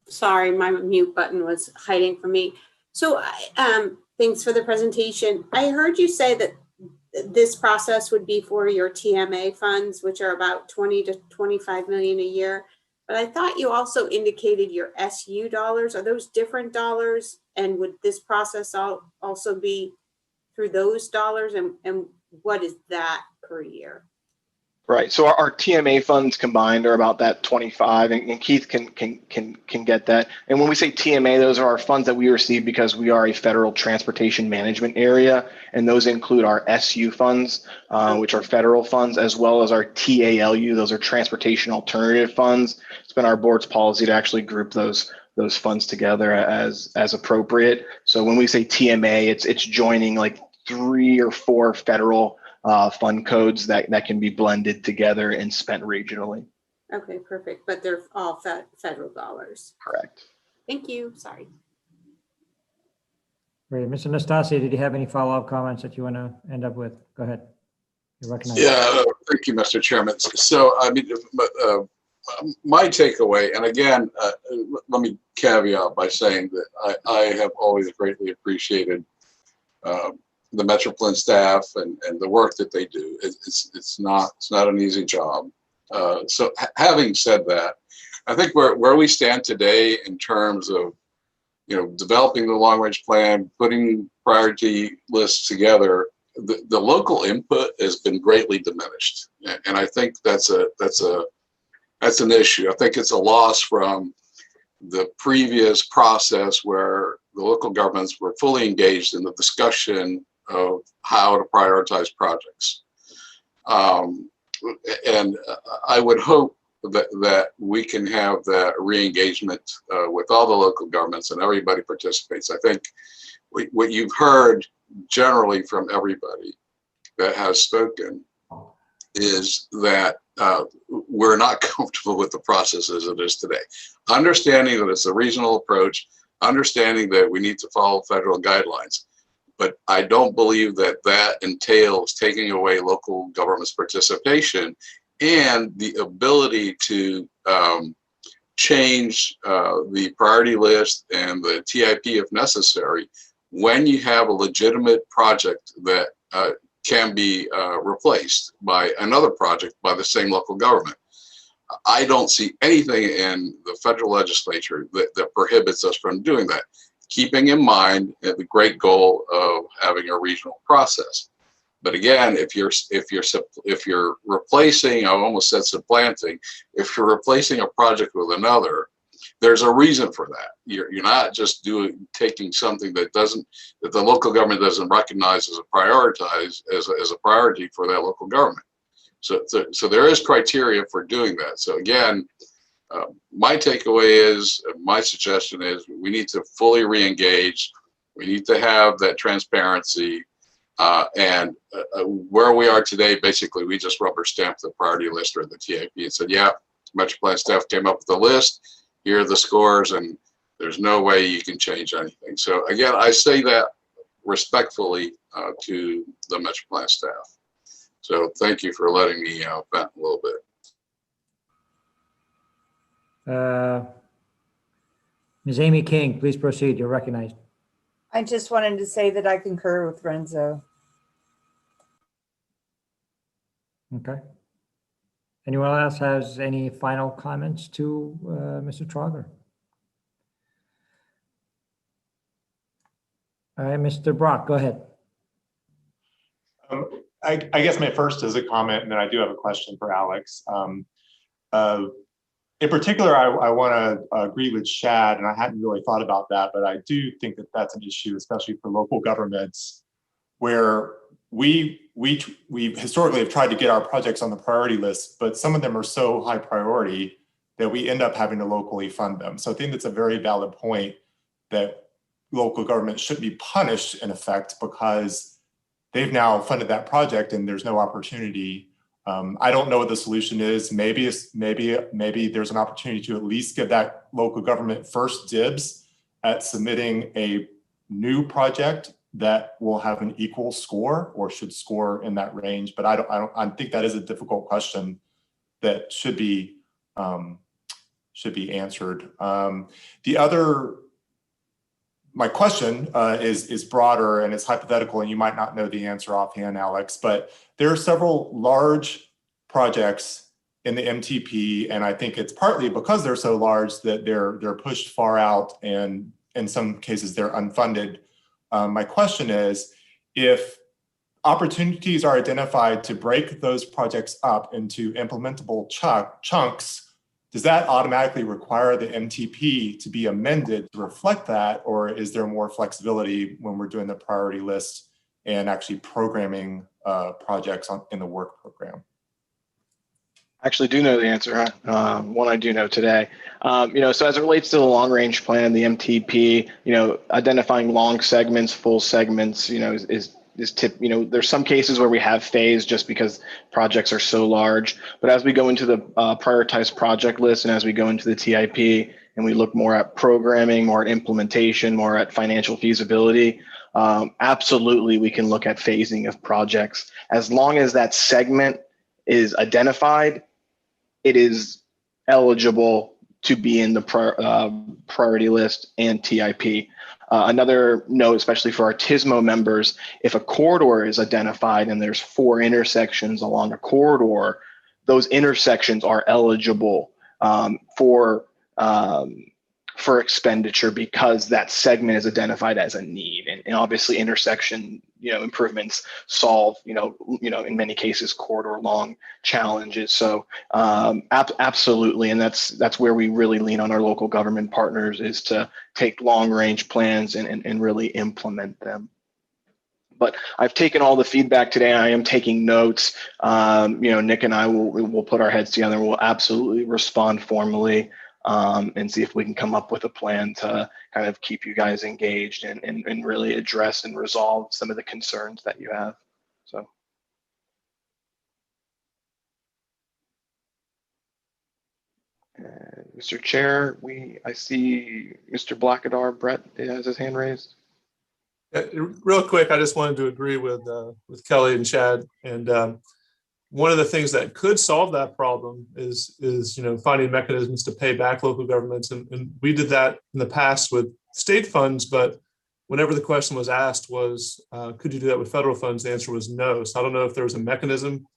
Sorry, my mute button was hiding from me. So thanks for the presentation. I heard you say that this process would be for your TMA funds, which are about 20 to 25 million a year. But I thought you also indicated your SU dollars. Are those different dollars? And would this process also be through those dollars? And what is that per year? Right. So our TMA funds combined are about that 25, and Keith can get that. And when we say TMA, those are our funds that we receive because we are a federal transportation management area, and those include our SU funds, which are federal funds, as well as our TALU. Those are transportation alternative funds. It's been our board's policy to actually group those funds together as appropriate. So when we say TMA, it's joining like 3 or 4 federal fund codes that can be blended together and spent regionally. Okay, perfect. But they're all federal dollars. Correct. Thank you. Sorry. Great. Mr. Nastasi, did you have any follow-up comments that you want to end up with? Go ahead. You're recognized. Yeah, thank you, Mr. Chairman. So, I mean, my takeaway, and again, let me caveat by saying that I have always greatly appreciated the MetroPlan staff and the work that they do. It's not an easy job. So having said that, I think where we stand today in terms of developing the long range plan, putting priority lists together, the local input has been greatly diminished, and I think that's an issue. I think it's a loss from the previous process where the local governments were fully engaged in the discussion of how to prioritize projects. And I would hope that we can have that re-engagement with all the local governments and everybody participates. I think what you've heard generally from everybody that has spoken is that we're not comfortable with the process as it is today. Understanding that it's a regional approach, understanding that we need to follow federal guidelines, but I don't believe that that entails taking away local government's participation and the ability to change the priority list and the TIP if necessary when you have a legitimate project that can be replaced by another project by the same local government. I don't see anything in the federal legislature that prohibits us from doing that, keeping in mind the great goal of having a regional process. But again, if you're replacing, I almost said supplanting, if you're replacing a project with another, there's a reason for that. You're not just taking something that the local government doesn't recognize as a priority for that local government. So there is criteria for doing that. So again, my takeaway is, my suggestion is, we need to fully re-engage. We need to have that transparency. And where we are today, basically, we just rubber stamped the priority list or the TIP and said, yeah, MetroPlan staff came up with the list. Here are the scores, and there's no way you can change anything. So again, I say that respectfully to the MetroPlan staff. So thank you for letting me vent a little bit. Ms. Amy King, please proceed. You're recognized. I just wanted to say that I concur with Renzo. Okay. Anyone else has any final comments to Mr. Trogger? All right, Mr. Brock, go ahead. I guess my first is a comment, and then I do have a question for Alex. In particular, I want to agree with Shad, and I hadn't really thought about that, but I do think that that's an issue, especially for local governments, where we historically have tried to get our projects on the priority list, but some of them are so high priority that we end up having to locally fund them. So I think that's a very valid point, that local government should be punished in effect because they've now funded that project and there's no opportunity. I don't know what the solution is. Maybe there's an opportunity to at least give that local government first dibs at submitting a new project that will have an equal score or should score in that range. But I think that is a difficult question that should be answered. My question is broader and it's hypothetical, and you might not know the answer offhand, Alex, but there are several large projects in the MTP, and I think it's partly because they're so large that they're pushed far out, and in some cases they're unfunded. My question is, if opportunities are identified to break those projects up into implementable chunks, does that automatically require the MTP to be amended to reflect that, or is there more flexibility when we're doing the priority list and actually programming projects in the work program? I actually do know the answer. One I do know today. So as it relates to the long range plan, the MTP, identifying long segments, full segments, there's some cases where we have phased just because projects are so large. But as we go into the prioritized project list and as we go into the TIP and we look more at programming, more at implementation, more at financial feasibility, absolutely we can look at phasing of projects. As long as that segment is identified, it is eligible to be in the priority list and TIP. Another note, especially for our TISMO members, if a corridor is identified and there's 4 intersections along a corridor, those intersections are eligible for expenditure because that segment is identified as a need. And obviously intersection improvements solve, in many cases, corridor-long challenges. So absolutely, and that's where we really lean on our local government partners, is to take long-range plans and really implement them. But I've taken all the feedback today. I am taking notes. Nick and I will put our heads together. We'll absolutely respond formally and see if we can come up with a plan to kind of keep you guys engaged and really address and resolve some of the concerns that you have. So. Mr. Chair, I see Mr. Blackadar, Brett has his hand raised. Real quick, I just wanted to agree with Kelly and Chad. And one of the things that could solve that problem is finding mechanisms to pay back local governments. And we did that in the past with state funds, but whenever the question was asked was, could you do that with federal funds? The answer was no. So I don't know if there was a mechanism,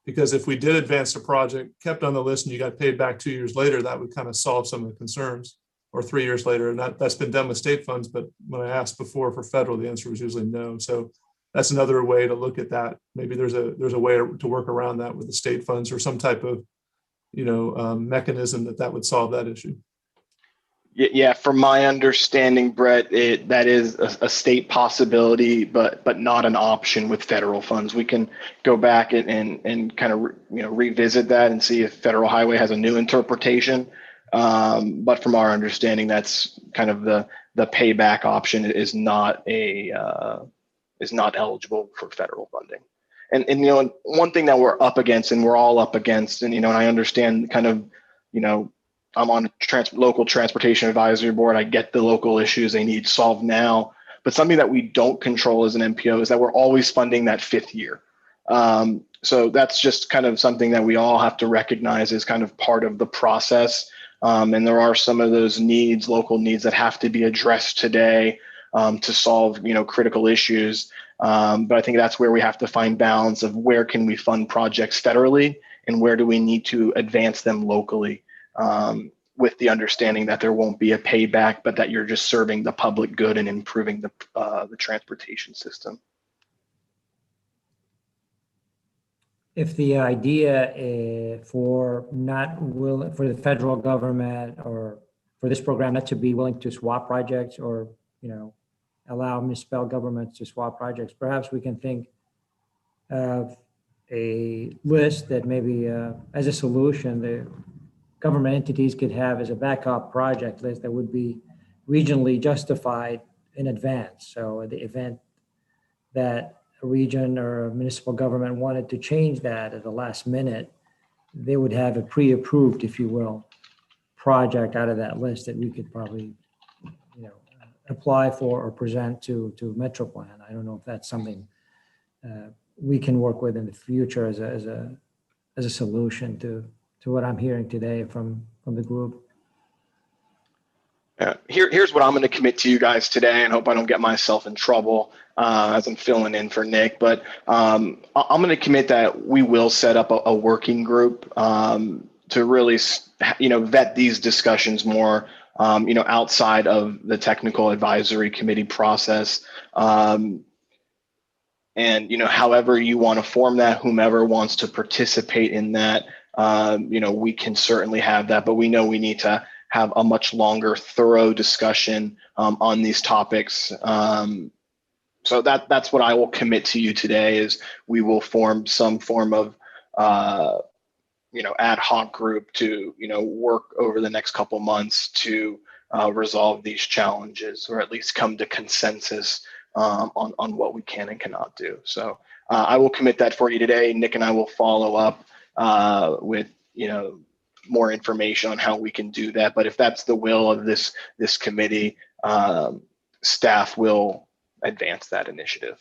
because if we did advance the project, kept on the list, and you got paid back 2 years later, that would kind of solve some of the concerns, or 3 years later. And that's been done with state funds. But when I asked before for federal, the answer was usually no. So that's another way to look at that. Maybe there's a way to work around that with the state funds, or some type of, mechanism that would solve that issue. Yeah, from my understanding, Brett, that is a state possibility, but not an option with federal funds. We can go back and kind of revisit that and see if Federal Highway has a new interpretation. But from our understanding, that's kind of the payback option is not eligible for federal funding. And one thing that we're up against, and we're all up against, and I understand kind of, I'm on a local transportation advisory board. I get the local issues they need solved now, but something that we don't control as an MPO is that we're always funding that 5th year. So that's just kind of something that we all have to recognize as kind of part of the process. And there are some of those needs, local needs, that have to be addressed today to solve, critical issues. But I think that's where we have to find balance of where can we fund projects federally and where do we need to advance them locally, with the understanding that there won't be a payback, but that you're just serving the public good and improving the transportation system. If the idea for the federal government or for this program not to be willing to swap projects, or allow municipal governments to swap projects, perhaps we can think of a list that maybe as a solution the government entities could have as a backup project list that would be regionally justified in advance. So the event that a region or a municipal government wanted to change that at the last minute, they would have a pre-approved, if you will, project out of that list that we could probably, apply for or present to MetroPlan. I don't know if that's something we can work with in the future as a solution to what I'm hearing today from the group. Here's what I'm going to commit to you guys today, and hope I don't get myself in trouble as I'm filling in for Nick. But I'm going to commit that we will set up a working group to really, vet these discussions more, outside of the technical advisory committee process. And, however you want to form that, whomever wants to participate in that, we can certainly have that, but we know we need to have a much longer, thorough discussion on these topics. So that's what I will commit to you today, is we will form some form of, ad hoc group to, work over the next couple months to resolve these challenges, or at least come to consensus on what we can and cannot do. So I will commit that for you today. Nick and I will follow up with, more information on how we can do that. But if that's the will of this committee, staff will advance that initiative.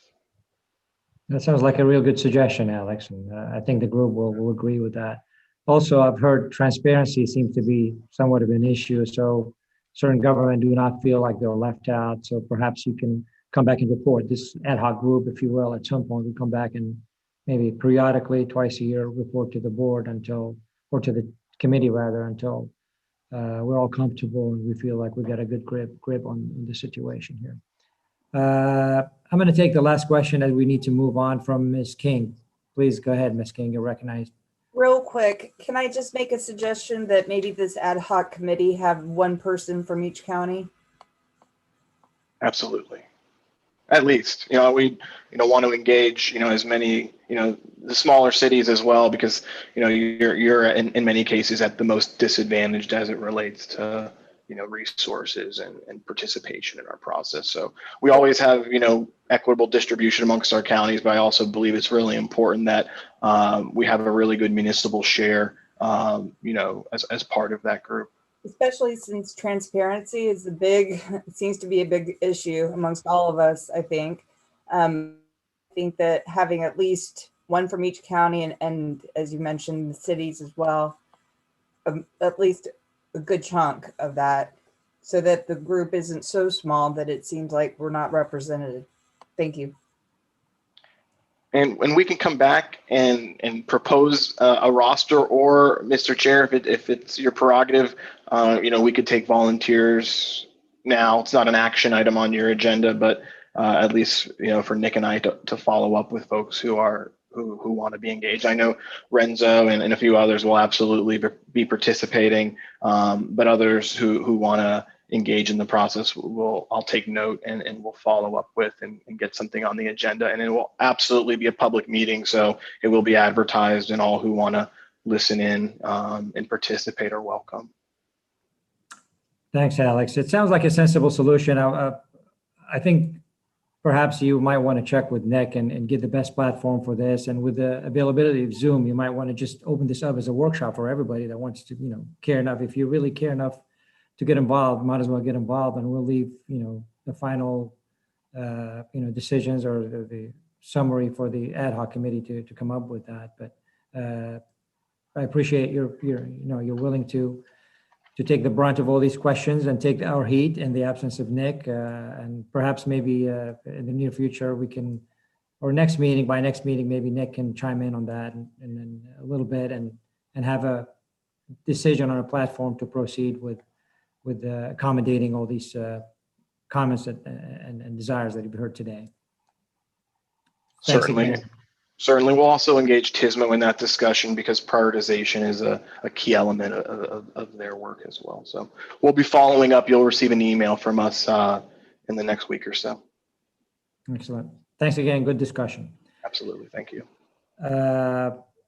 That sounds like a real good suggestion, Alex. And I think the group will agree with that. Also, I've heard transparency seems to be somewhat of an issue. So certain government do not feel like they're left out. So perhaps you can come back and report. This ad hoc group, if you will, at some point we come back and maybe periodically, twice a year, report to the board or to the committee rather, until we're all comfortable and we feel like we got a good grip on the situation here. I'm going to take the last question as we need to move on from Ms. King. Please go ahead, Ms. King, you're recognized. Real quick, can I just make a suggestion that maybe this ad hoc committee have one person from each county? Absolutely. At least, we, want to engage, as many, the smaller cities as well, because, you're in many cases at the most disadvantaged as it relates to, resources and participation in our process. So we always have, equitable distribution amongst our counties, but I also believe it's really important that we have a really good municipal share, as part of that group. Especially since transparency is seems to be a big issue amongst all of us, I think. I think that having at least one from each county and as you mentioned, the cities as well, at least a good chunk of that, so that the group isn't so small that it seems like we're not represented. Thank you. And we can come back and propose a roster, or Mr. Chair, if it's your prerogative, we could take volunteers now. It's not an action item on your agenda, but at least, for Nick and I to follow up with folks who want to be engaged. I know Renzo and a few others will absolutely be participating, but others who want to engage in the process, I'll take note and we'll follow up with and get something on the agenda. And it will absolutely be a public meeting, so it will be advertised, and all who want to listen in and participate are welcome. Thanks, Alex. It sounds like a sensible solution. I think perhaps you might want to check with Nick and get the best platform for this. And with the availability of Zoom, you might want to just open this up as a workshop for everybody that wants to, care enough. If you really care enough to get involved, might as well get involved, and we'll leave, the final, decisions or the summary for the ad hoc committee to come up with that. But I appreciate you're willing to take the brunt of all these questions and take our heat in the absence of Nick, and perhaps maybe in the near future we can, or by next meeting, maybe Nick can chime in on that and then a little bit and have a decision on a platform to proceed with accommodating all these comments and desires that you've heard today. Thanks again. Certainly, we'll also engage TISMO in that discussion, because prioritization is a key element of their work as well. So we'll be following up. You'll receive an email from us in the next week or so. Excellent. Thanks again. Good discussion. Absolutely. Thank you.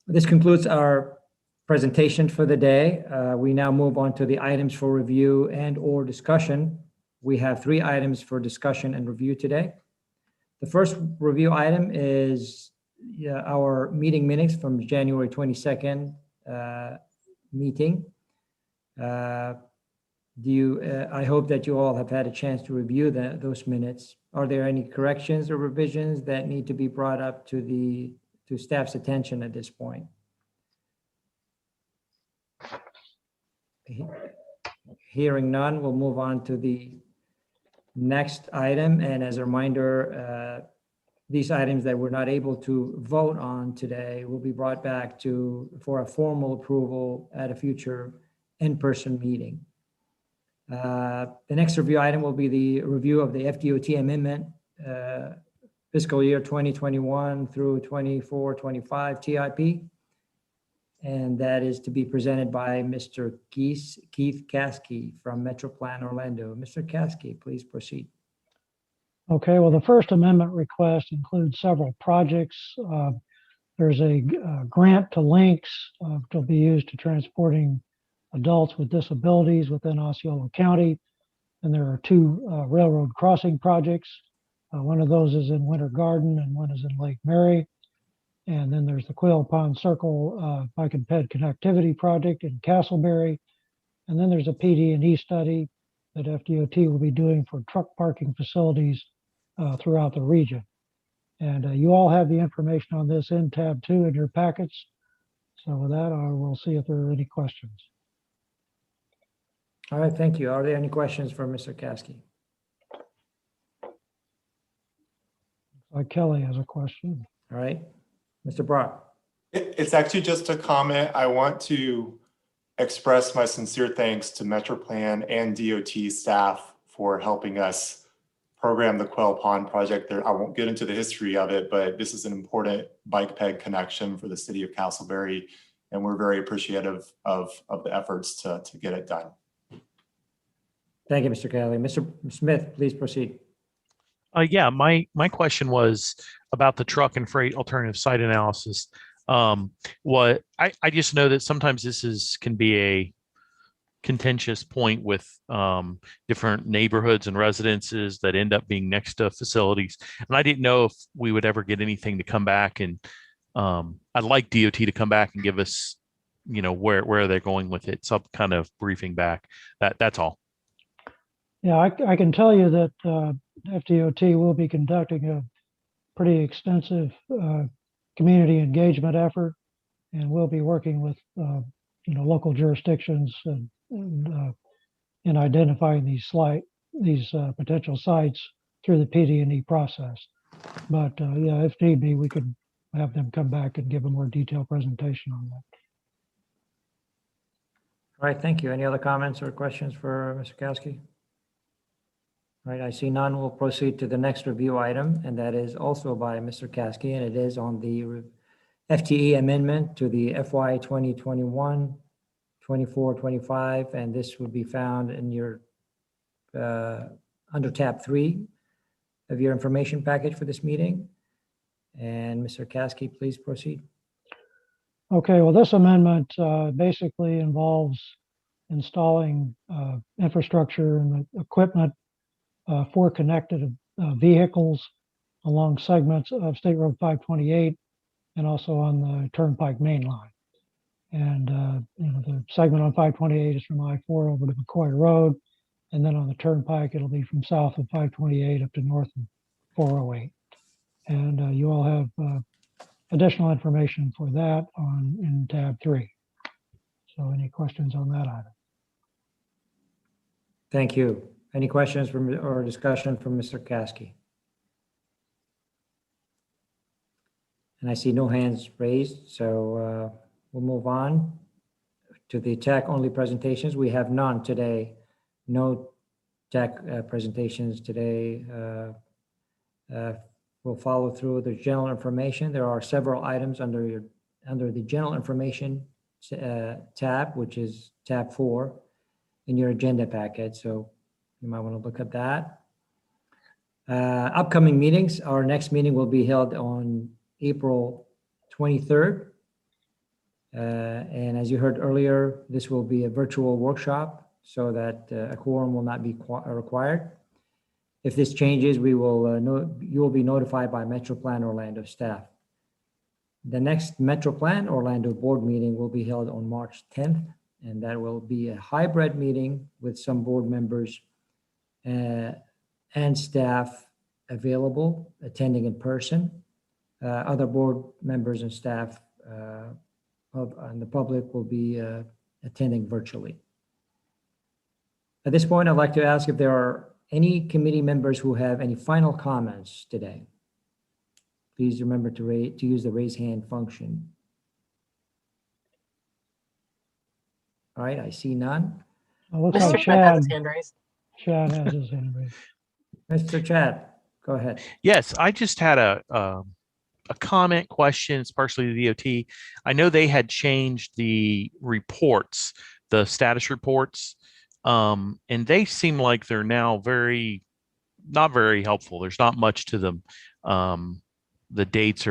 This concludes our presentation for the day. We now move on to the items for review and/or discussion. We have 3 items for discussion and review today. The first review item is our meeting minutes from January 22nd meeting. I hope that you all have had a chance to review those minutes. Are there any corrections or revisions that need to be brought up to staff's attention at this point? Hearing none, we'll move on to the next item. And as a reminder, these items that we're not able to vote on today will be brought back for a formal approval at a future in-person meeting. The next review item will be the review of the FDOT amendment, fiscal year 2021 through 24-25 TIP. And that is to be presented by Mr. Keith Caskey from MetroPlan Orlando. Mr. Caskey, please proceed. Okay, well, the First Amendment request includes several projects. There's a grant to links to be used to transporting adults with disabilities within Osceola County. And there are 2 railroad crossing projects. One of those is in Winter Garden and one is in Lake Mary. And then there's the Quail Pond Circle Bike and Ped Connectivity Project in Castleberry. And then there's a PD&E study that FDOT will be doing for truck parking facilities throughout the region. And you all have the information on this in tab 2 in your packets. So with that, I will see if there are any questions. All right, thank you. Are there any questions for Mr. Caskey? Kelly has a question. All right, Mr. Brock. It's actually just a comment. I want to express my sincere thanks to MetroPlan and DOT staff for helping us program, the Quail Pond project. There, I won't get into the history of it, but this is an important bike ped connection for the city of Castleberry, and we're very appreciative of the efforts to get it done. Thank you, Mr. Kelly. Mr. Smith, please proceed. Yeah, my question was about the truck and freight alternative site analysis. What I just know that sometimes this can be a contentious point with different neighborhoods and residences that end up being next to facilities, and I didn't know if we would ever get anything to come back, and I'd like DOT to come back and give us, where they're going with it, some kind of briefing back. That's all. Yeah, I can tell you that FDOT will be conducting a pretty extensive community engagement effort, and we'll be working with local jurisdictions in identifying these potential sites through the PD&E process. But yeah, if need be, we could have them come back and give a more detailed presentation on that. All right, thank you. Any other comments or questions for Mr. Kowski? All right, I see none. We'll proceed to the next review item, and that is also by Mr. Kowski, and it is on the FTE amendment to the FY 2021, 24, 25, and this would be found in your under tab 3 of your information package for this meeting. And Mr. Kowski, please proceed. Okay, well, this amendment basically involves installing infrastructure and equipment for connected vehicles along segments of State Road 528 and also on the Turnpike main line. And the segment on 528 is from I-4 over to McCoy Road, and then on the Turnpike it'll be from south of 528 up to north of 408. And you all have additional information for that in tab 3. So any questions on that item? Thank you. Any questions or discussion from Mr. Kowski? And I see no hands raised, so we'll move on to the TAC only presentations. We have none today. No TAC presentations today. We'll follow through the general information. There are several items under the general information tab, which is tab 4 in your agenda packet. So you might want to look at that. Upcoming meetings. Our next meeting will be held on April 23rd. And as you heard earlier, this will be a virtual workshop so that a quorum will not be required. If this changes, you will be notified by MetroPlan Orlando staff. The next MetroPlan Orlando board meeting will be held on March 10th, and that will be a hybrid meeting with some board members and staff available, attending in person. Other board members and staff and the public will be attending virtually. At this point, I'd like to ask if there are any committee members who have any final comments today. Please remember to use the raise hand function. All right, I see none. Mr. Chad has his hand raised. Chad has his hand raised. Mr. Chad, go ahead. Yes, I just had a comment question. It's partially the DOT. I know they had changed the reports, the status reports, and they seem like they're now not very helpful. There's not much to them. The dates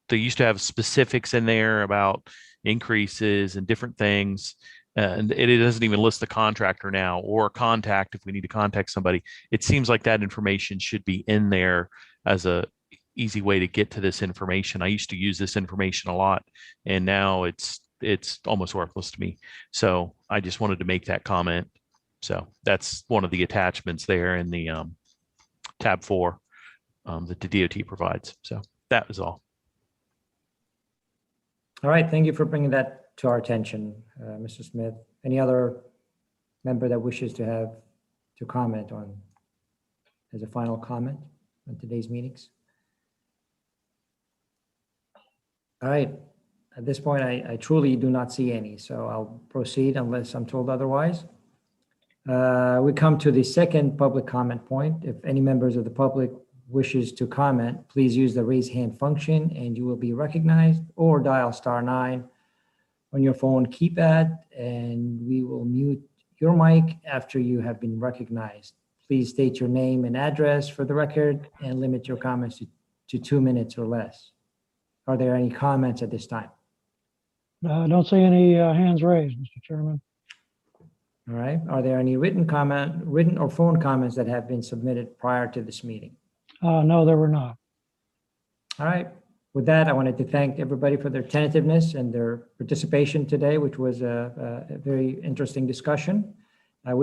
they used to have specifics in there about increases and different things. And it doesn't even list the contractor now or contact if we need to contact somebody. It seems like that information should be in there as a easy way to get to this information. I used to use this information a lot, and now it's almost worthless to me. So I just wanted to make that comment. So that's one of the attachments there in the tab 4 that the DOT provides. So that was all. All right, thank you for bringing that to our attention, Mr. Smith. Any other member that wishes to comment on as a final comment on today's meetings? All right, at this point, I truly do not see any, so I'll proceed unless I'm told otherwise. We come to the second public comment point. If any members of the public wishes to comment, please use the raise hand function and you will be recognized, or dial *9 on your phone keypad and we will mute your mic after you have been recognized. Please state your name and address for the record and limit your comments to 2 minutes or less. Are there any comments at this time? I don't see any hands raised, Mr. Chairman. All right. Are there any written or phone comments that have been submitted prior to this meeting? No, there were not. All right. With that, I wanted to thank everybody for their tentativeness and their participation today, which was a very interesting discussion.